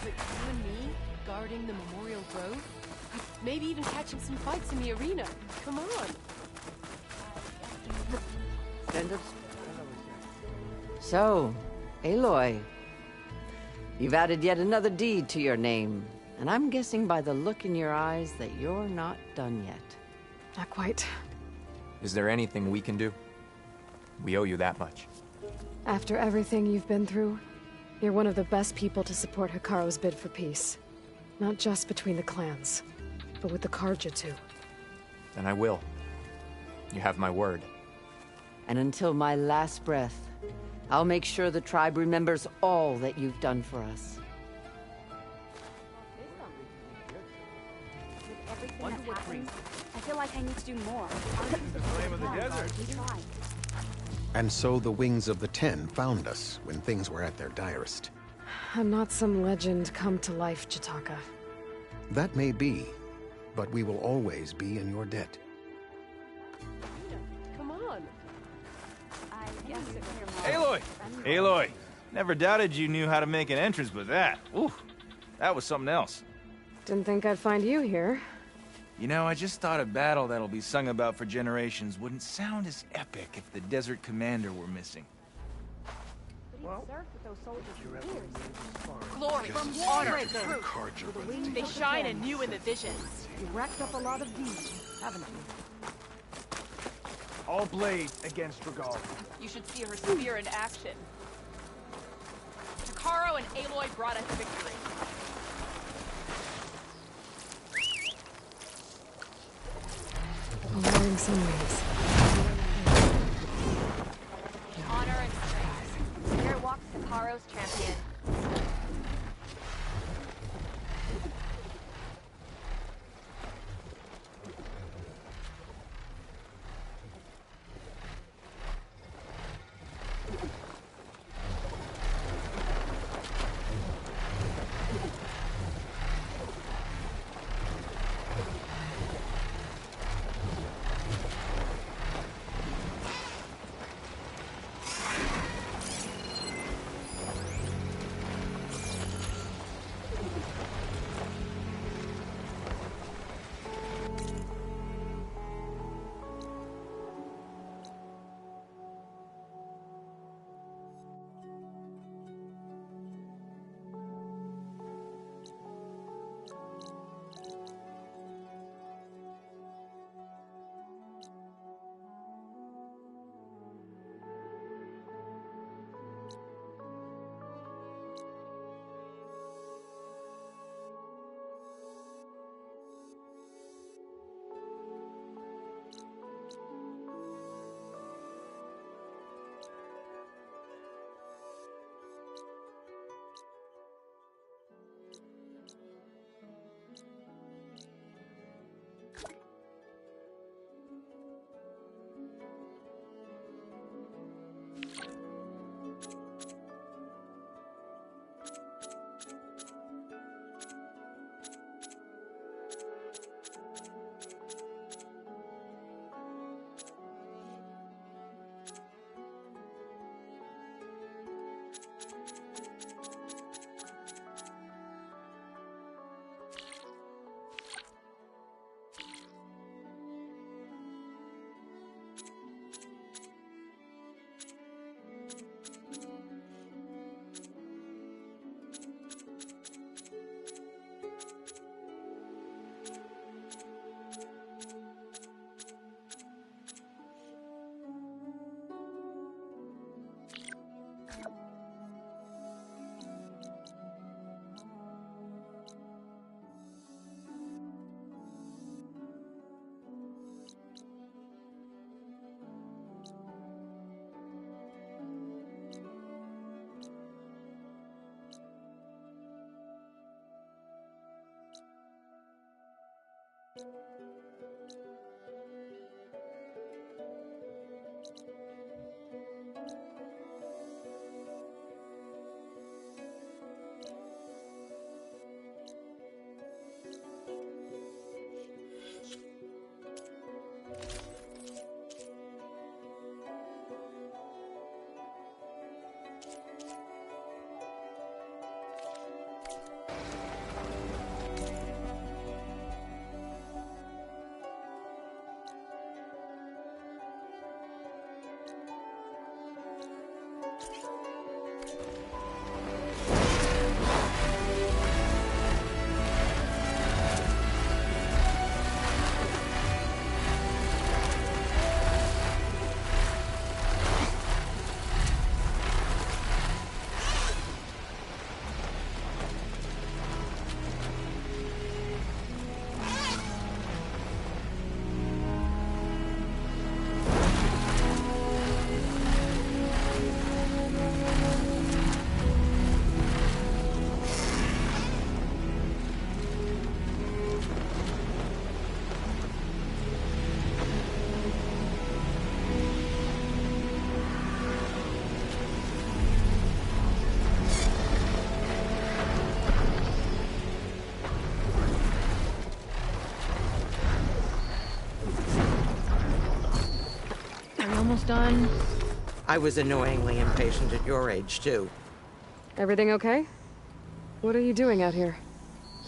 Speaker 19: But you and me, guarding the Memorial Grove? Maybe even catching some fights in the arena. Come on.
Speaker 13: So, Aloy, you've added yet another deed to your name, and I'm guessing by the look in your eyes that you're not done yet.
Speaker 2: Not quite.
Speaker 20: Is there anything we can do? We owe you that much.
Speaker 2: After everything you've been through, you're one of the best people to support Hekarro's bid for peace. Not just between the clans, but with the Carja too.
Speaker 20: Then I will. You have my word.
Speaker 13: And until my last breath, I'll make sure the tribe remembers all that you've done for us.
Speaker 11: I feel like I need to do more.
Speaker 12: The flame of the desert.
Speaker 21: And so the Wings of the Ten found us when things were at their direst.
Speaker 2: I'm not some legend come to life, Jataka.
Speaker 21: That may be, but we will always be in your debt.
Speaker 19: Come on. I guess
Speaker 12: Aloy! Aloy! Never doubted you knew how to make an entrance with that. Ooh, that was something else.
Speaker 2: Didn't think I'd find you here.
Speaker 12: You know, I just thought a battle that'll be sung about for generations wouldn't sound as epic if the Desert Commander were missing.
Speaker 19: Well, glory, honor, and truth. They shine anew in the visions.
Speaker 15: You racked up a lot of deeds, haven't you?
Speaker 12: All blade against Regalla.
Speaker 19: You should see her spear in action. Takaro and Aloy brought us victory.
Speaker 2: Alluring sunrays.
Speaker 3: Honor and strength. Here walks Takaro's champion.
Speaker 10: almost done.
Speaker 13: I was annoyingly impatient at your age, too.
Speaker 2: Everything okay? What are you doing out here?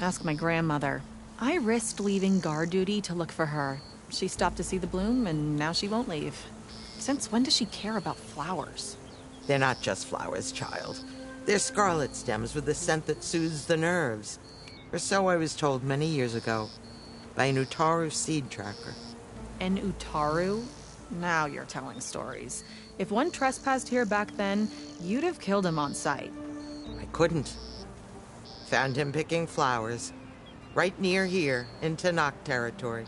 Speaker 10: Ask my grandmother. I risked leaving guard duty to look for her. She stopped to see the bloom, and now she won't leave. Since when does she care about flowers?
Speaker 13: They're not just flowers, child. They're scarlet stems with a scent that soothes the nerves. Or so I was told many years ago by an Utaru seed tracker.
Speaker 10: An Utaru? Now you're telling stories. If one trespassed here back then, you'd have killed him on sight.
Speaker 13: I couldn't. Found him picking flowers, right near here, in Tenakth territory.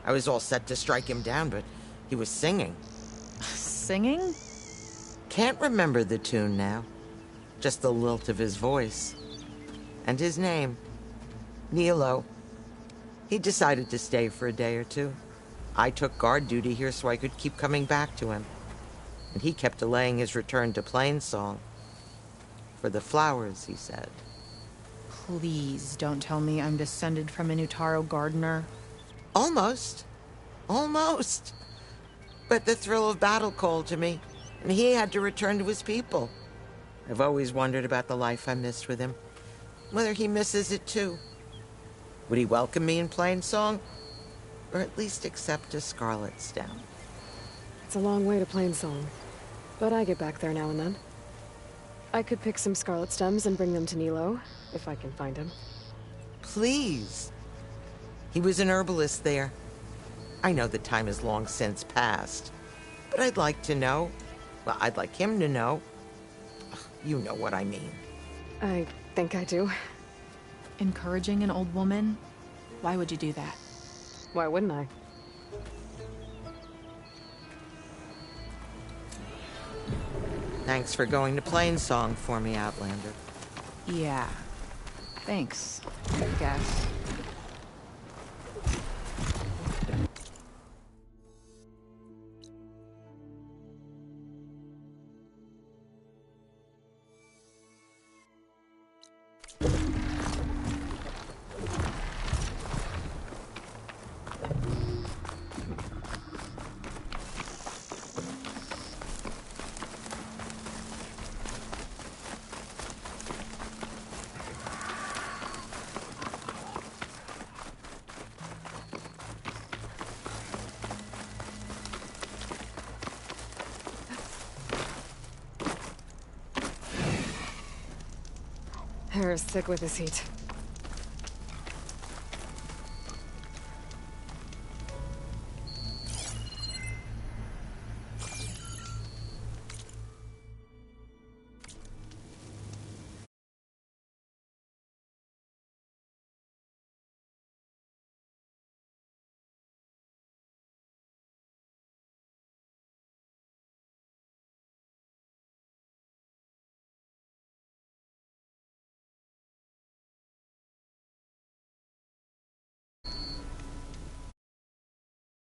Speaker 13: I was all set to strike him down, but he was singing.
Speaker 10: Singing?
Speaker 13: Can't remember the tune now. Just the lilt of his voice. And his name. Nilo. He decided to stay for a day or two. I took guard duty here so I could keep coming back to him. And he kept delaying his return to Plainsong. For the flowers, he said.
Speaker 10: Please don't tell me I'm descended from an Utaru gardener.
Speaker 13: Almost. Almost. But the thrill of battle called to me, and he had to return to his people. I've always wondered about the life I missed with him. Whether he misses it too. Would he welcome me in Plainsong? Or at least accept a scarlet stem?
Speaker 2: It's a long way to Plainsong, but I get back there now and then. I could pick some scarlet stems and bring them to Nilo, if I can find him.
Speaker 13: Please. He was an herbalist there. I know the time has long since passed, but I'd like to know. Well, I'd like him to know. You know what I mean.
Speaker 2: I think I do.
Speaker 10: Encouraging an old woman? Why would you do that?
Speaker 2: Why wouldn't I?
Speaker 13: Thanks for going to Plainsong for me, Outlander.
Speaker 10: Yeah. Thanks, I guess.
Speaker 2: Harris sick with his heat.